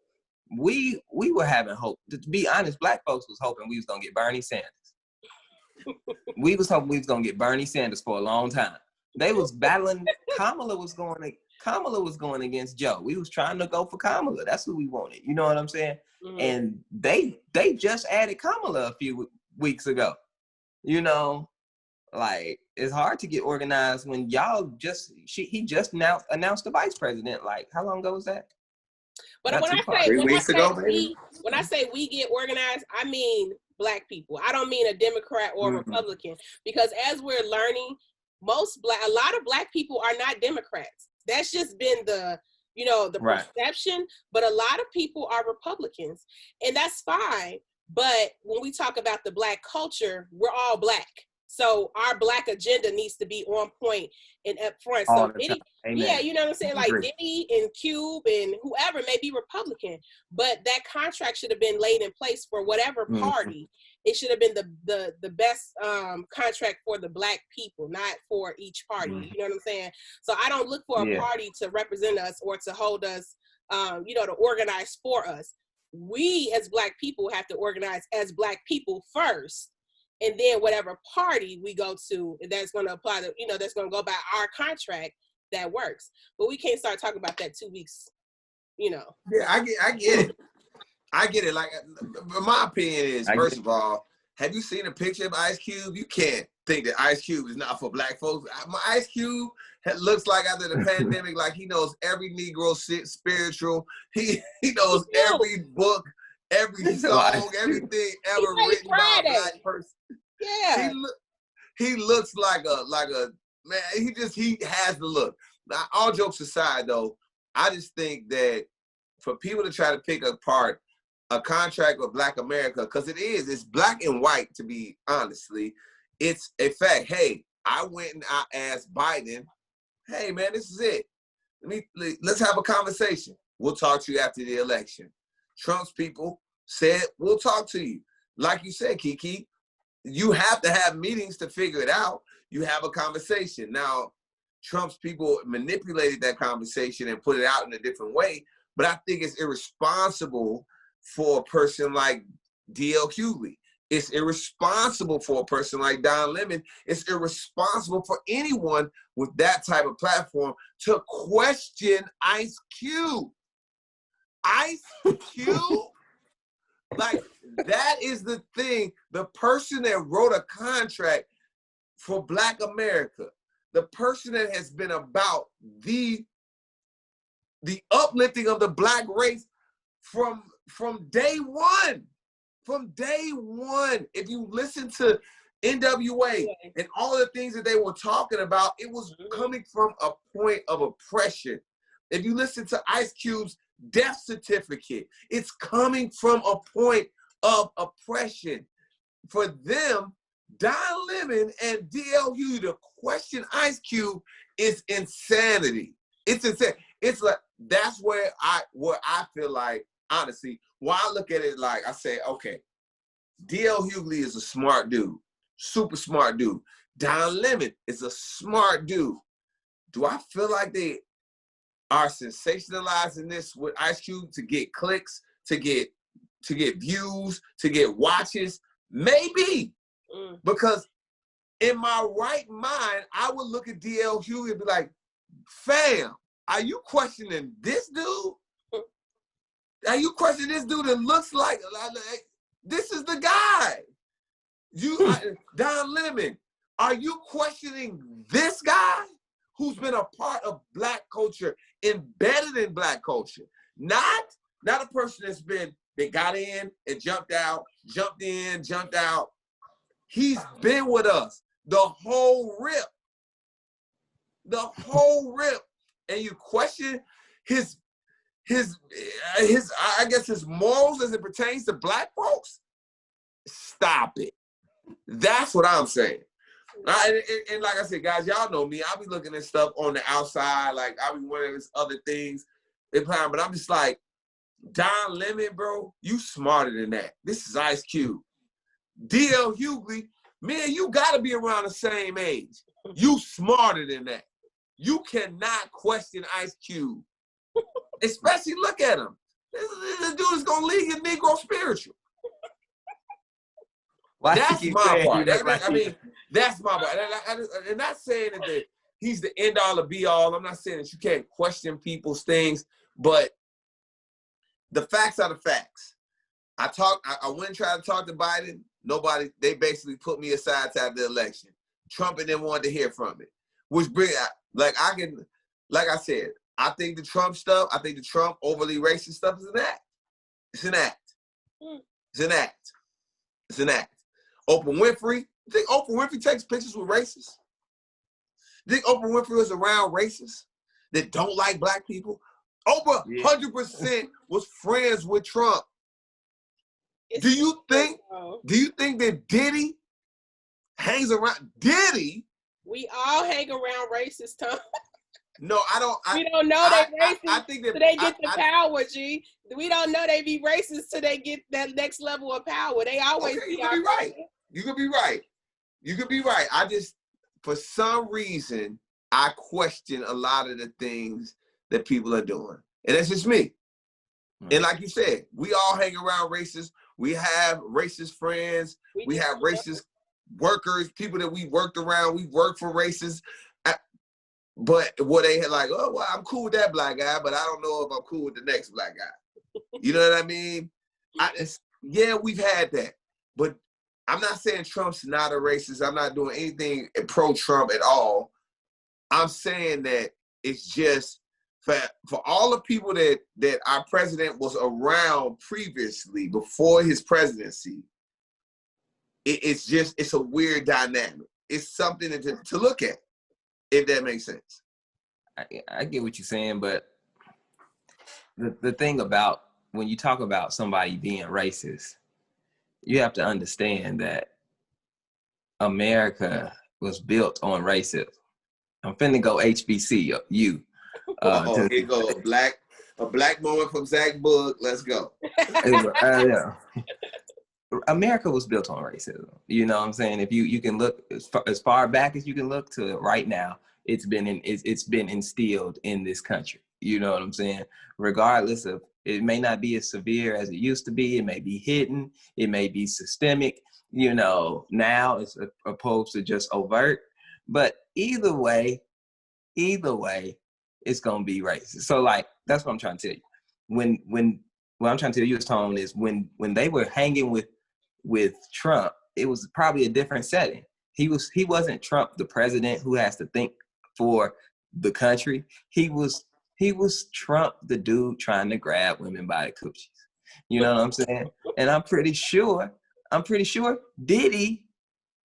We were having hope. To be honest, black folks was hoping we was going to get Bernie Sanders. We was hoping we was going to get Bernie Sanders for a long time. They was battling. Kamala was going against Joe. We was trying to go for Kamala. That's who we wanted. You know what I'm saying? Mm-hmm. And they just added Kamala a few weeks ago. You know, like, it's hard to get organized when he just announced the vice president. Like, how long ago was that? But when I say we get organized, I mean black people. I don't mean a Democrat or a Republican, because as we're learning, a lot of black people are not Democrats. That's just been the perception, but a lot of people are Republicans, and that's fine. But when we talk about the black culture, we're all black. So our black agenda needs to be on point and up front. So yeah, you know what I'm saying? Like Diddy and Cube and whoever may be Republican, but that contract should have been laid in place for whatever party. It should have been the best contract for the black people, not for each party. You know what I'm saying? So I don't look for a party to represent us or to hold us, to organize for us. We as black people have to organize as black people first. And then whatever party we go to, that's going to apply to, that's going to go by our contract, that works. But we can't start talking about that 2 weeks, Yeah, I get it. I get it. Like, my opinion is, first of all, have you seen a picture of IceCube? You can't think that IceCube is not for black folks. IceCube looks like, after the pandemic, like he knows every Negro spiritual. He knows every book, every song, everything ever written by a black person. Yeah. He looks like a man. He has the look. Now, all jokes aside, though, I just think that for people to try to pick apart a contract with Black America, because it's black and white, to be honestly, it's a fact. Hey, I went and I asked Biden, hey man, this is it. Let's have a conversation. We'll talk to you after the election. Trump's people said, we'll talk to you. Like you said, Keke, you have to have meetings to figure it out. You have a conversation. Now, Trump's people manipulated that conversation and put it out in a different way, but I think it's irresponsible for a person like DLHughley. It's irresponsible for a person like Don Lemon. It's irresponsible for anyone with that type of platform to question IceCube. IceCube? Like, that is the thing. The person that wrote a contract for Black America, the person that has been about the uplifting of the Black race from day one. From day one. If you listen to NWA and all the things that they were talking about, it was coming from a point of oppression. If you listen to IceCube's death certificate, it's coming from a point of oppression. For them, Don Lemon and DLHughley to question IceCube is insanity. It's insane. It's like, that's where I feel like, honestly, why I look at it, like, I say, okay, DLHughley is a smart dude, super smart dude. Don Lemon is a smart dude. Do I feel like they are sensationalizing this with IceCube to get clicks, to get views, to get watches? Maybe. Because in my right mind, I would look at DLHughley and be like, fam, are you questioning this dude? Are you questioning this dude that looks like this is the guy? Don Lemon, are you questioning this guy who's been a part of Black culture, embedded in Black culture? Not a person that's been that got in and jumped out, jumped in, jumped out. He's been with us the whole rip. The whole rip. And you question his I guess his morals as it pertains to black folks? Stop it. That's what I'm saying. And like I said, guys, y'all know me. I'll be looking at stuff on the outside, like I'll be wondering if other things. But I'm just like, Don Lemon, bro, you smarter than that. This is IceCube. DLHughley, man, you gotta be around the same age. You smarter than that. You cannot question IceCube. Especially look at him. This dude is gonna lead your Negro spiritual. That's my part. I mean, that's my part. I'm not saying that he's the end all or be all. I'm not saying that you can't question people's things, but the facts are the facts. I went and tried to talk to Biden. Nobody, they basically put me aside to have the election. Trump and them wanted to hear from it. Which like I said, I think the Trump overly racist stuff is an act. It's an act. It's an act. It's an act. Oprah Winfrey, you think Oprah Winfrey takes pictures with racists? You think Oprah Winfrey was around racists that don't like black people? Oprah 100% was friends with Trump. Do you think that Diddy hangs around? Diddy? We all hang around racist, Tom. No, I don't. We don't know they racist I think that till they get the power, G. We don't know they be racist till they get that next level of power. They always you could be right. You could be right. You could be right. I just, for some reason, I question a lot of the things that people are doing. And that's just me. And like you said, we all hang around racists. We have racist friends. We have racist workers, people that we worked around. We work for racists. But what they had like, oh, well, I'm cool with that black guy, but I don't know if I'm cool with the next black guy. You know what I mean? Yeah, we've had that. But I'm not saying Trump's not a racist. I'm not doing anything pro-Trump at all. I'm saying that it's just for all the people that our president was around previously, before his presidency, it's a weird dynamic. It's something to look at, if that makes sense. I get what you're saying, but the thing about when you talk about somebody being racist, you have to understand that America was built on racism. I'm finna go HBCU. Here go a black moment from Zach Boog. Let's go. Yeah. America was built on racism. You know what I'm saying? If you can look as far back as you can look to right now, it's been instilled in this country. You know what I'm saying? Regardless of, it may not be as severe as it used to be. It may be hidden. It may be systemic, now as opposed to just overt. But either way, it's going to be racist. So like, that's what I'm trying to tell you. What I'm trying to tell you, Tone, is when they were hanging with Trump, it was probably a different setting. He wasn't Trump, the president who has to think for the country. He was Trump, the dude trying to grab women by the coochies. You know what I'm saying? And I'm pretty sure Diddy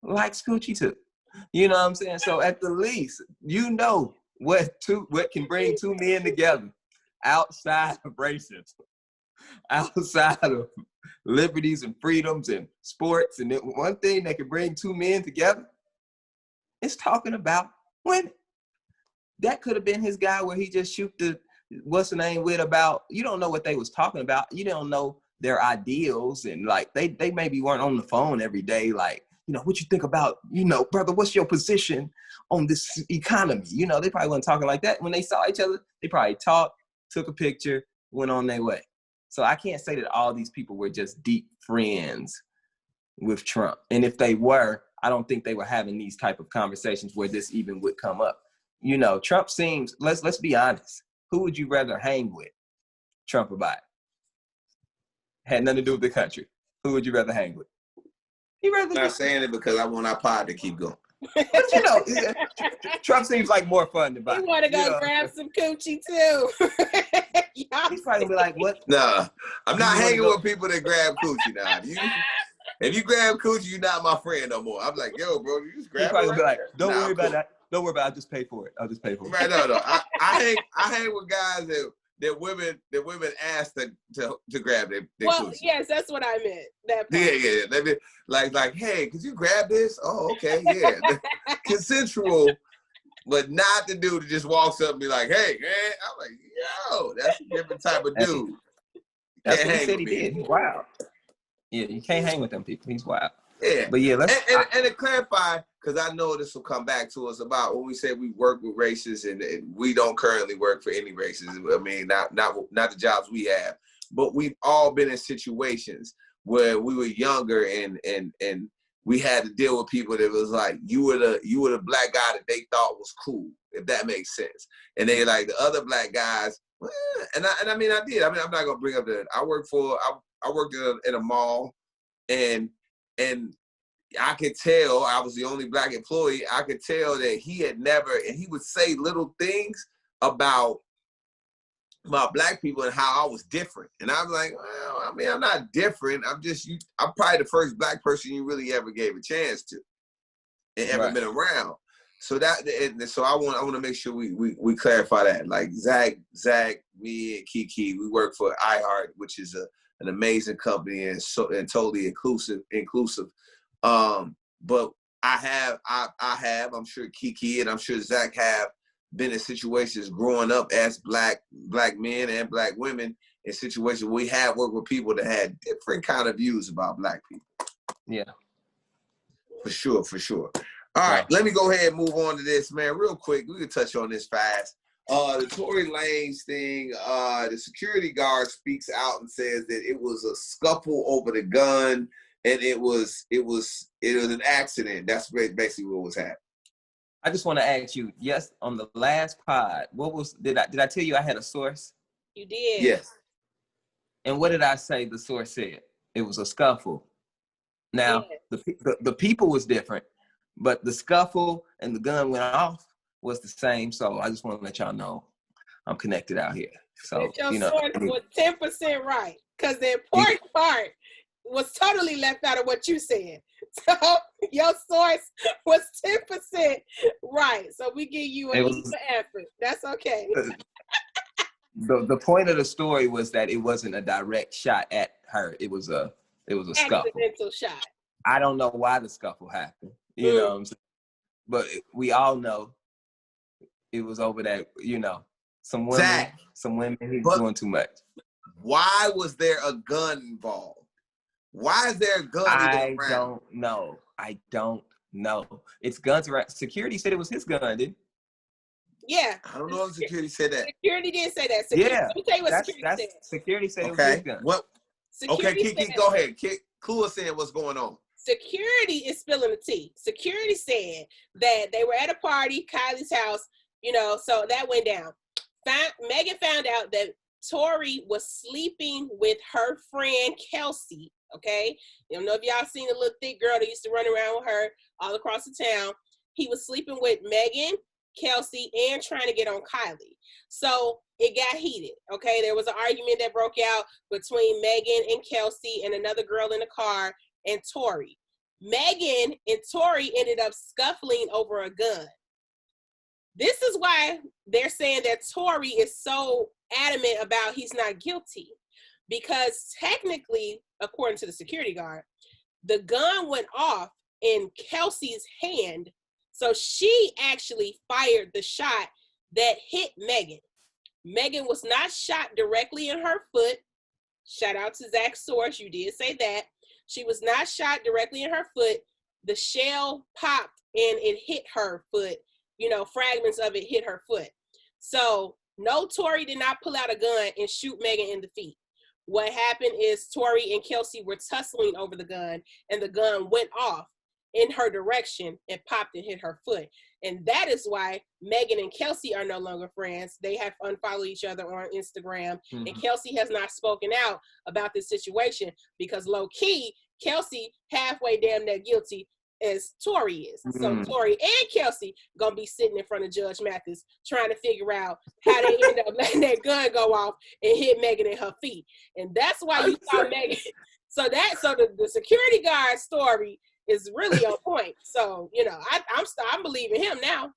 likes coochie too. You know what I'm saying? So at the least, what can bring two men together outside of racism, outside of liberties and freedoms and sports. And one thing that can bring two men together is talking about women. That could have been his guy where he just shoot the, what's the name with about, you don't know what they was talking about. You don't know their ideals. And like, they maybe weren't on the phone every day. Like, what you think about, brother, what's your position on this economy? They probably weren't talking like that. When they saw each other, they probably talked, took a picture, went on their way. So I can't say that all these people were just deep friends with Trump. And if they were, I don't think they were having these type of conversations where this even would come up. Trump seems, let's be honest. Who would you rather hang with? Trump or Biden? Had nothing to do with the country. Who would you rather hang with? I'm not saying it because I want our pod to keep going. But you know, Trump seems like more fun to buy. He want to go grab some coochie too. He's probably gonna be like, "What?" Nah, I'm not hanging with people that grab coochie now. If you grab coochie, you're not my friend no more. I'm like, yo, bro, you just grab it. He's probably gonna be like, "Don't worry about cool. that. Don't worry about it. I'll just pay for it. I'll just pay for it." Right, no. I hang with guys that women ask to grab their coochie. Yes, that's what I meant. That part. Yeah. They be like, hey, could you grab this? Oh, okay, yeah. Consensual, but not the dude that just walks up and be like, hey, man. I'm like, yo, that's a different type of dude. That's what he said he did. Wow. Yeah, you can't hang with them people. He's wild. Yeah. But yeah, and to clarify, because I know this will come back to us about when we say we work with races and we don't currently work for any races. I mean, not the jobs we have, but we've all been in situations where we were younger and we had to deal with people that was like, you were the black guy that they thought was cool, if that makes sense. And they like the other black guys, and I mean, I did. I mean, I'm not gonna bring up that I worked in a mall, and I could tell, I was the only black employee, I could tell that he had never, and he would say little things about black people and how I was different. And I'm like, well, I mean, I'm not different. I'm probably the first black person you really ever gave a chance to and ever been around. So so I want to make sure we clarify that. Like Zach, me and Keke, we work for iHeart, which is an amazing company and totally inclusive. But I have, I'm sure Keke and I'm sure Zach have been in situations growing up as black men and black women in situations where we have worked with people that had different kind of views about black people. Yeah. For sure. All right, let me go ahead and move on to this, man, real quick. We can touch on this fast. The Tory Lanez thing, the security guard speaks out and says that it was a scuffle over the gun and it was an accident. That's basically what was happening. I just want to ask you, yes, on the last pod, did I tell you I had a source? You did. Yes. And what did I say the source said? It was a scuffle. Now, the people was different, but the scuffle and the gun went off was the same. So I just want to let y'all know I'm connected out here. So, your source was 10% right, because the important part was totally left out of what you said. So your source was 10% right. So we give you an equal effort. That's okay. The point of the story was that it wasn't a direct shot at her. It was a scuffle. Accidental shot. I don't know why the scuffle happened. You know what I'm saying? But we all know it was over that, some women, Zach, he's doing too much. Why was there a gun involved? Why is there a gun around? I don't know. It's guns around. Security said it was his gun, didn't? Yeah. I don't know if security said that. Security did say that. Let me tell you what security said. Security said it was his gun. What? Keke, go ahead. Clue us in what's going on. Security is spilling the tea. Security said that they were at a party, Kylie's house, so that went down. Megan found out that Tory was sleeping with her friend Kelsey, okay? You don't know if y'all seen the little thick girl that used to run around with her all across the town. He was sleeping with Megan, Kelsey, and trying to get on Kylie. So it got heated, okay? There was an argument that broke out between Megan and Kelsey and another girl in the car and Tory. Megan and Tory ended up scuffling over a gun. This is why they're saying that Tory is so adamant about he's not guilty, because technically, according to the security guard, the gun went off in Kelsey's hand. So she actually fired the shot that hit Megan. Megan was not shot directly in her foot. Shout out to Zach's source. You did say that. She was not shot directly in her foot. The shell popped and it hit her foot. Fragments of it hit her foot. So no, Tory did not pull out a gun and shoot Megan in the feet. What happened is Tory and Kelsey were tussling over the gun, and the gun went off in her direction and popped and hit her foot. And that is why Megan and Kelsey are no longer friends. They have unfollowed each other on Instagram. Mm-hmm. And Kelsey has not spoken out about this situation because low key, Kelsey halfway damn near guilty as Tory is. So Tory and Kelsey gonna be sitting in front of Judge Mathis trying to figure out how they end up letting that gun go off and hit Megan in her feet. And that's why you saw Megan. So the security guard story is really on point. So, you know, I'm believing him now.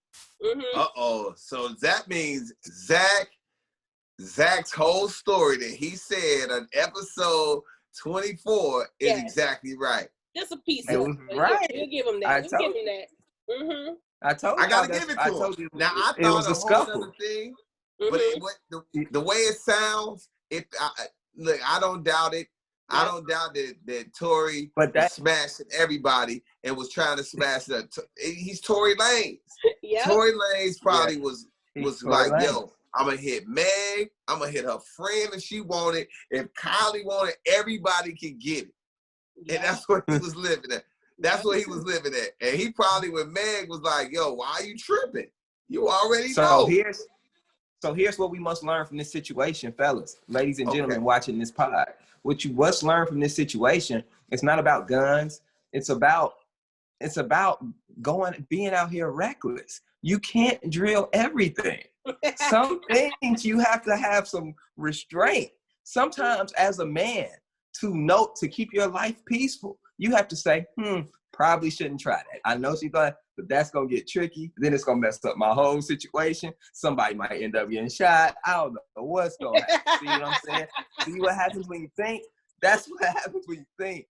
Mm-hmm. So that means Zach's whole story that he said on episode 24 is exactly right. Just a piece of it. Right. We'll give him that. We'll give him that. Mm-hmm. I gotta give it to him. Now I thought a whole other thing, but the way it sounds, I don't doubt it. I don't doubt that Tory smashed everybody and was trying to smash that. He's Tory Lanez. Yep. Tory Lanez probably was like, yo, I'm going to hit Meg. I'm going to hit her friend if she wanted. If Kylie wanted, everybody can get it. Yep. And that's what he was living at. That's what he was living at. And he probably, when Meg was like, yo, why are you tripping? You already know. So here's what we must learn from this situation, fellas, ladies and gentlemen watching this pod. What you must learn from this situation, it's not about guns. It's about being out here reckless. You can't drill everything. Some things you have to have some restraint. Sometimes as a man, to keep your life peaceful, you have to say, probably shouldn't try that. I know she thought, but that's going to get tricky. Then it's going to mess up my whole situation. Somebody might end up getting shot. I don't know what's going to happen. See what I'm saying? See what happens when you think? That's what happens when you think.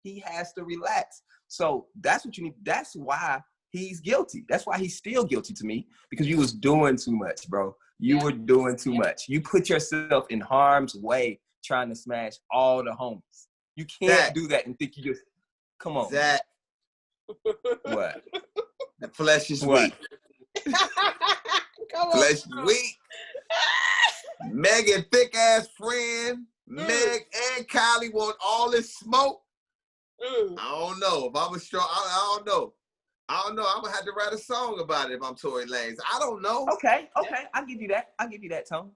He has to relax. So that's what you need. That's why he's guilty. That's why he's still guilty to me, because you was doing too much, bro. You were doing too much. You put yourself in harm's way trying to smash all the homies. You can't do that and think you just, come on. Zach. What? The flesh is weak. Flesh is weak. Megan, thick ass friend. Meg and Kylie want all this smoke. I don't know. If I was strong, I don't know. I'm gonna have to write a song about it if I'm Tory Lanez. I don't know. Okay. I'll give you that. I'll give you that, Tone.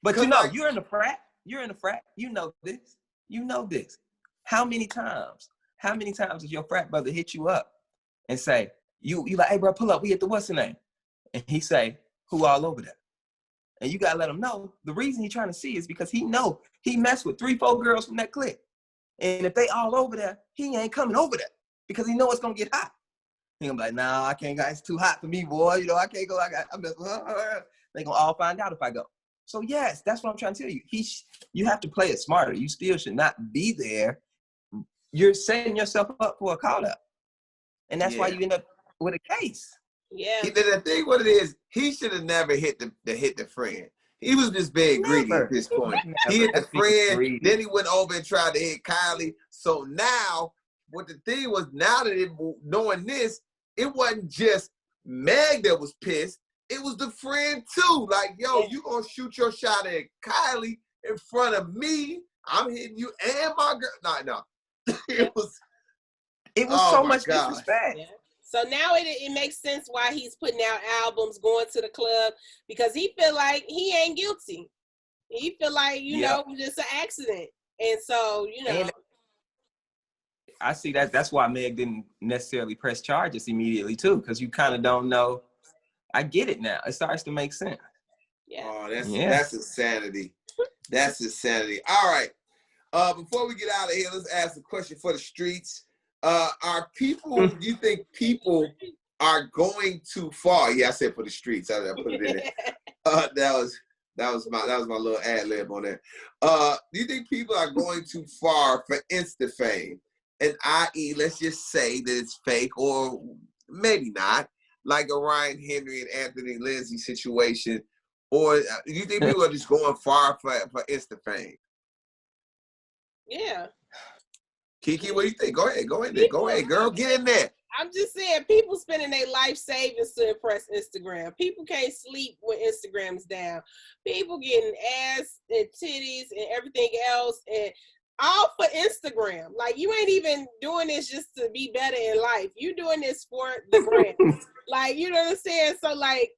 But you know, you're in the frat. You know this. How many times does your frat brother hit you up and say, you like, hey bro, pull up, we at the what's the name? And he say, who all over there? And you gotta let him know the reason he's trying to see is because he know he messed with 3-4 girls from that clique. And if they all over there, he ain't coming over there because he know it's gonna get hot. He gonna be like, nah, I can't go, it's too hot for me, boy. You know, I can't go, I'm just, they gonna all find out if I go. So yes, that's what I'm trying to tell you. You have to play it smarter. You still should not be there. You're setting yourself up for a call up. And that's why you end up with a case. Yeah. The thing what it is, he should have never hit the friend. He was just being greedy at this point. He hit the friend, then he went over and tried to hit Kylie. So now, what the thing was, now that knowing this, it wasn't just Meg that was pissed. It was the friend too. Like, yo, you gonna shoot your shot at Kylie in front of me? I'm hitting you and my girl. No. It was so much disrespect. Yeah. So now it makes sense why he's putting out albums, going to the club, because he feel like he ain't guilty. He feel like, you know, it was just an accident. And so, you know. I see that. That's why Meg didn't necessarily press charges immediately too, because you kind of don't know. I get it now. It starts to make sense. Yeah. Oh, that's insanity. That's insanity. All right. Before we get out of here, let's ask a question for the streets. Are people, do you think people are going too far? Yeah, I said for the streets. I put it in there. That was my little ad lib on that. Do you think people are going too far for Instafame? And i.e., let's just say that it's fake, or maybe not, like a Ryan Henry and Anthony Lindsay situation? Or do you think people are just going far for Instafame? Yeah. Keke, what do you think? Go ahead, girl. Get in there. I'm just saying, people spending their life savings to impress Instagram. People can't sleep when Instagram's down. People getting ass and titties and everything else, and all for Instagram. Like, you ain't even doing this just to be better in life. You doing this for the brand. Like, you know what I'm saying? So, like,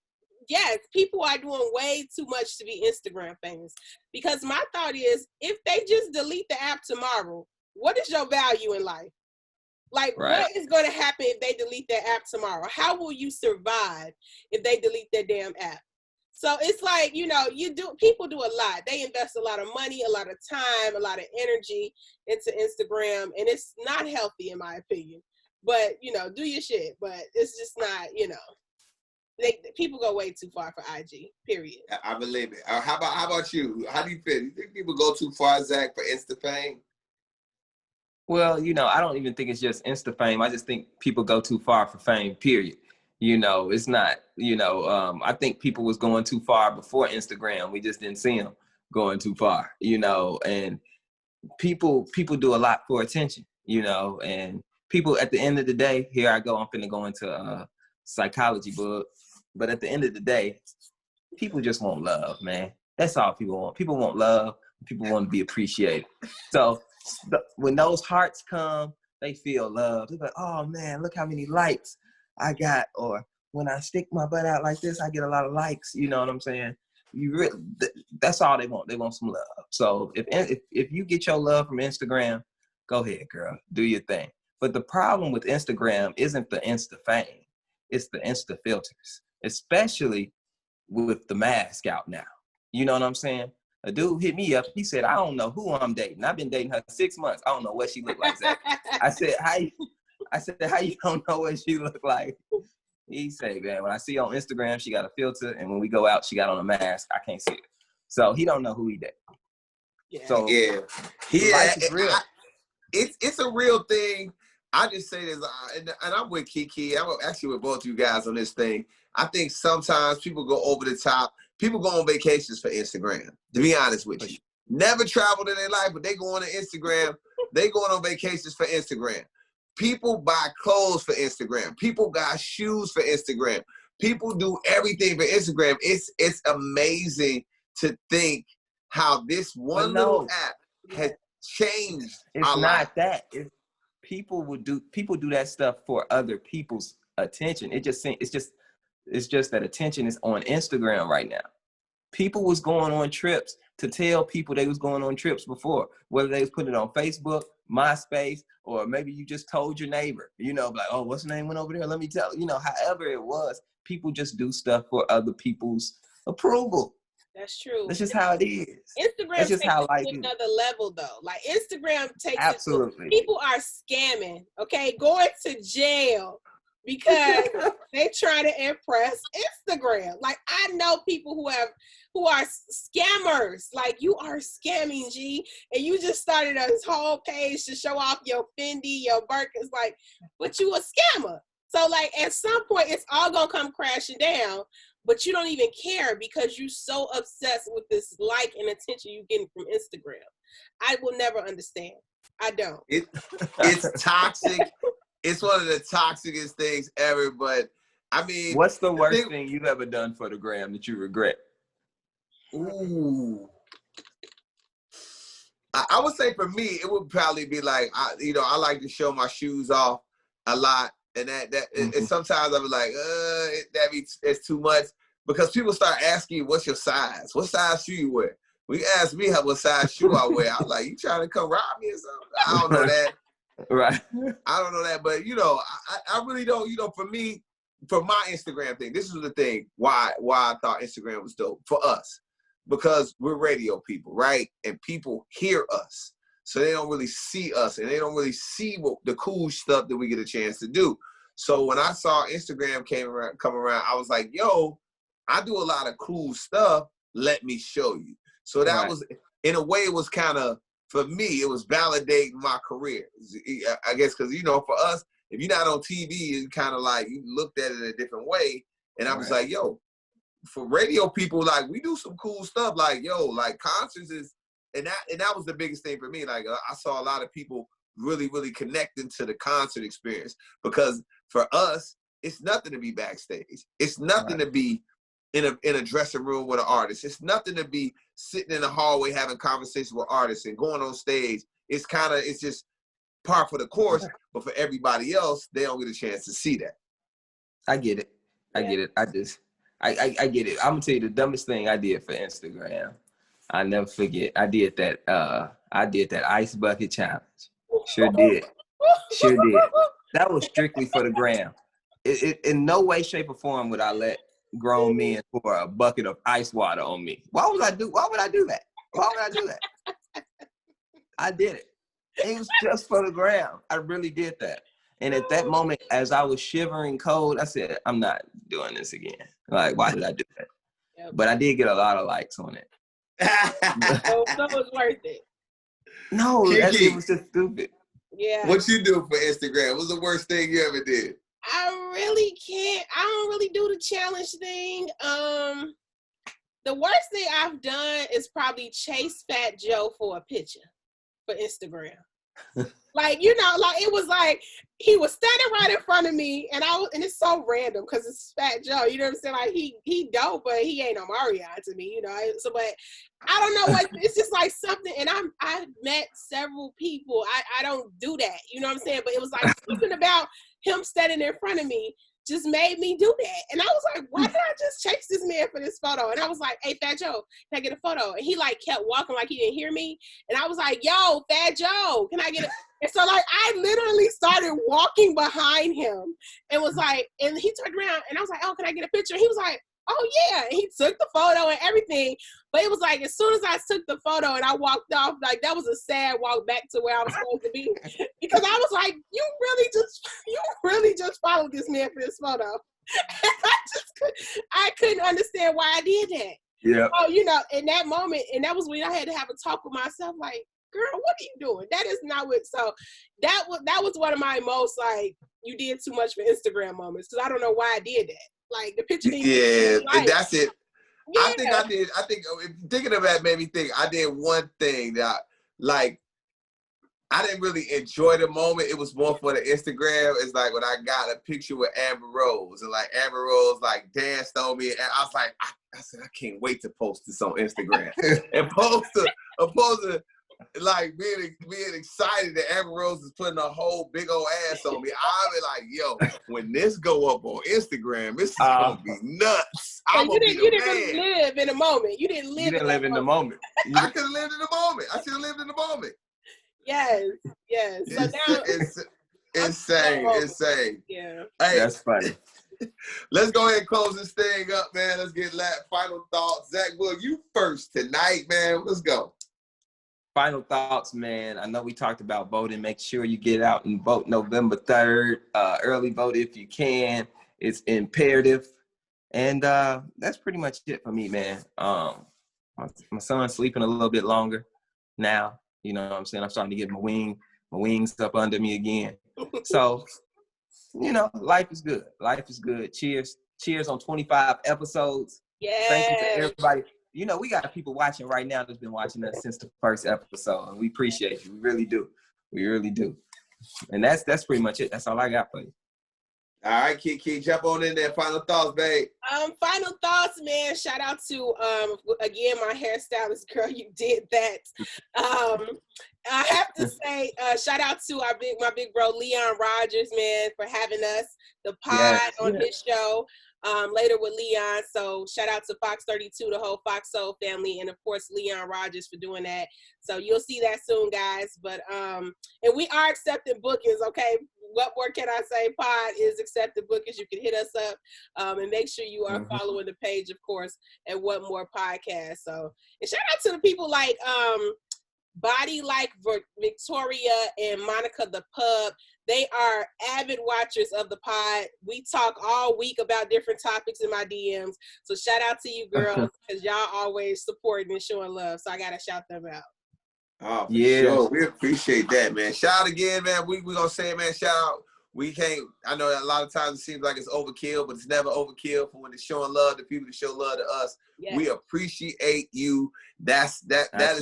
yes, people are doing way too much to be Instagram famous. Because my thought is, if they just delete the app tomorrow, what is your value in life? Like, what is going to happen if they delete that app tomorrow? How will you survive if they delete that damn app? So it's like, you know, people do a lot. They invest a lot of money, a lot of time, a lot of energy into Instagram, and it's not healthy in my opinion. But, you know, do your shit. But it's just not, you know, people go way too far for IG, period. I believe it. How about you? How do you feel? You think people go too far, Zach, for Instafame? Well, you know, I don't even think it's just Instafame. I just think people go too far for fame, period. You know, it's not, you know, I think people was going too far before Instagram. We just didn't see them going too far, you know, and people do a lot for attention, you know, and people at the end of the day, here I go, I'm finna go into psychology book, but at the end of the day, people just want love, man. That's all people want. People want love. People want to be appreciated. So when those hearts come, they feel love. They're like, oh man, look how many likes I got. Or when I stick my butt out like this, I get a lot of likes. You know what I'm saying? That's all they want. They want some love. So if you get your love from Instagram, go ahead, girl, do your thing. But the problem with Instagram isn't the Insta fame. It's the Insta filters, especially with the mask out now. You know what I'm saying? A dude hit me up. He said, I don't know who I'm dating. I've been dating her 6 months. I don't know what she looked like, Zach. I said, how you don't know what she looked like? He said, man, when I see her on Instagram, she got a filter. And when we go out, she got on a mask. I can't see it. So he don't know who he dating. Yeah. So yeah. Life is real. It's a real thing. I just say this, and I'm with Keke. I'm actually with both you guys on this thing. I think sometimes people go over the top. People go on vacations for Instagram, to be honest with you. Never traveled in their life, but they go on Instagram. They going on vacations for Instagram. People buy clothes for Instagram. People got shoes for Instagram. People do everything for Instagram. It's amazing to think how this one little app has changed It's our not life. that. People do that stuff for other people's attention. It's just that attention is on Instagram right now. People was going on trips to tell people they was going on trips before, whether they was putting it on Facebook, MySpace, or maybe you just told your neighbor, you know, like, oh, what's the name went over there? Let me tell you, know, however it was, people just do stuff for other people's approval. That's true. That's just how it is. Instagram That's just takes how it life to is. another level, though. Like, Instagram takes Absolutely. it to, people are scamming, okay, going to jail because they try to impress Instagram. Like, I know people who are scammers. Like, you are scamming, G, and you just started a whole page to show off your Fendi, your Birkins, like, but you a scammer. So, like, at some point, it's all gonna come crashing down. But you don't even care because you're so obsessed with this like and attention you're getting from Instagram. I will never understand. I don't. It's toxic. It's one of the toxicest things ever. But I mean, what's the worst thing you've ever done for the gram that you regret? Ooh. I would say for me, it would probably be like, I like to show my shoes off a lot. And and sometimes I be like, it's too much, because people start asking you, what's your size? What size shoe you wear? When you ask me what size shoe I wear, I'm like, you trying to come rob me or something? I don't know that. Right. I don't know that, but I really don't. For me, for my Instagram thing, this is the thing why I thought Instagram was dope for us, because we're radio people, right? And people hear us. So they don't really see us, and they don't really see the cool stuff that we get a chance to do. So when I saw Instagram come around, I was like, yo, I do a lot of cool stuff. Let me show you. So that was, in a way, it was kind of, for me, it was validating my career. I guess because, for us, if you're not on TV, it's kind of like you looked at it in a different way. And I was like, yo, for radio people, like, we do some cool stuff. Like, yo, like, concerts is, and that was the biggest thing for me. Like, I saw a lot of people really, really connecting to the concert experience, because for us, it's nothing to be backstage. It's nothing to be in a dressing room with an artist. It's nothing to be sitting in the hallway having conversations with artists and going on stage. It's just par for the course. But for everybody else, they don't get a chance to see that. I get it. I get it. I get it. I'm gonna tell you the dumbest thing I did for Instagram. I never forget. I did that ice bucket challenge. Sure did. Sure did. That was strictly for the gram. It in no way, shape, or form would I let grown men pour a bucket of ice water on me. Why would I do that? I did it. It was just for the gram. I really did that. And at that moment, as I was shivering cold, I said, I'm not doing this again. Like, why did I do that? Yep. But I did get a lot of likes on it. So it was worth it. No, it was just stupid. Yeah. What you do for Instagram? What's the worst thing you ever did? I don't really do the challenge thing. The worst thing I've done is probably chase Fat Joe for a picture for Instagram. Like, you know, like it was like he was standing right in front of me, and it's so random because it's Fat Joe. You know what I'm saying? Like he dope, but he ain't no Mario to me, you know. So, but I don't know what it's just like something. And I've met several people. I don't do that, you know what I'm saying? But it was like something about him standing in front of me just made me do that. And I was like, why did I just chase this man for this photo? And I was like, hey, Fat Joe, can I get a photo? And he like kept walking like he didn't hear me. And I was like, yo, Fat Joe, can I get a... And so like, I literally started walking behind him and was like, and he turned around and I was like, oh, can I get a picture? He was like, oh yeah. And he took the photo and everything. But it was like, as soon as I took the photo and I walked off, like that was a sad walk back to where I was supposed to be. Because I was like, you really just followed this man for this photo. And I couldn't understand why I did that. Yeah. Oh, you know, in that moment, and that was when I had to have a talk with myself, like, girl, what are you doing? That is not what. So that was one of my most like, you did too much for Instagram moments, because I don't know why I did that. Like the picture. Yeah, like, that's it. Yeah. I think thinking of that made me think I did one thing that like I didn't really enjoy the moment. It was more for the Instagram. It's like when I got a picture with Amber Rose and like Amber Rose like danced on me, and I was like, I said I can't wait to post this on Instagram and post to like being excited that Amber Rose is putting a whole big old ass on me. I'll be like, yo, when this go up on Instagram, this is gonna be nuts. So you didn't really live in the moment. You didn't live in the moment. I could have lived in the moment. I should have lived in the moment. Yes. So now it's insane. Yeah. Hey, that's funny. Let's go ahead and close this thing up, man. Let's get final thoughts. Zach, Boog, you first tonight, man. Let's go. Final thoughts, man. I know we talked about voting. Make sure you get out and vote November 3rd. Early vote if you can. It's imperative. And that's pretty much it for me, man. My son's sleeping a little bit longer now. You know what I'm saying? I'm starting to get my wings up under me again. So, you know, life is good. Life is good. Cheers on 25 episodes. Yeah. Thank you to everybody. You know, we got people watching right now that's been watching us since the first episode, and we appreciate you. We really do. We really do. And that's pretty much it. That's all I got for you. All right, Keke, jump on in there. Final thoughts, babe. Final thoughts, man. Shout out to again my hairstylist girl. You did that. I have to say, shout out to my big bro Leon Rogers, man, for having us the pod on his show. Later with Leon. So shout out to Fox 32, the whole Fox Soul family, and of course Leon Rogers for doing that. So you'll see that soon, guys. But and we are accepting bookings, okay? What more can I say? Pod is accepting bookings. You can hit us up and make sure you are following the page, of course, at What More Podcast. So and shout out to the people like Body Like Victoria and Monica the Pub. They are avid watchers of the pod. We talk all week about different topics in my DMs. So shout out to you girls, because y'all always supporting and showing love. So I got to shout them out. Oh, for sure. We appreciate that, man. Shout out again, man. We going to say it, man. Shout out. We can't, I know a lot of times it seems like it's overkill, but it's never overkill for when it's showing love to people to show love to us. Yes. We appreciate you. That is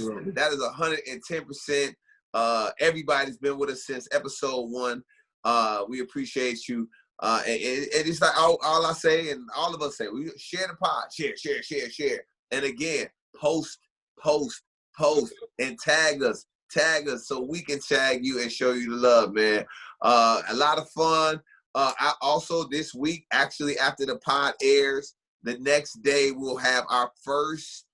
110%. Everybody's been with us since episode 1. We appreciate you. And it's like all I say, and all of us say, we share the pod, share. And again, post, and tag us so we can tag you and show you the love, man. A lot of fun. I also this week, actually after the pod airs, the next day we'll have our first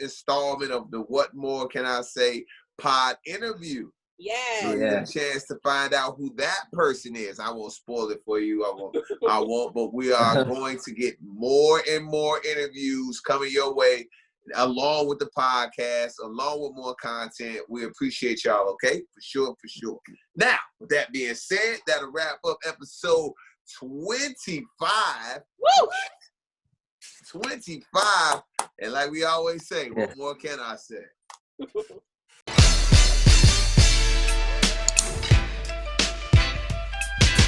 installment of the What More Can I Say pod interview. Yeah. So you get a chance to find out who that person is. I won't spoil it for you. I won't, but we are going to get more and more interviews coming your way, along with the podcast, along with more content. We appreciate y'all, okay? For sure. Now, with that being said, that'll wrap up episode 25. Woo! 25. And like we always say, what more can I say?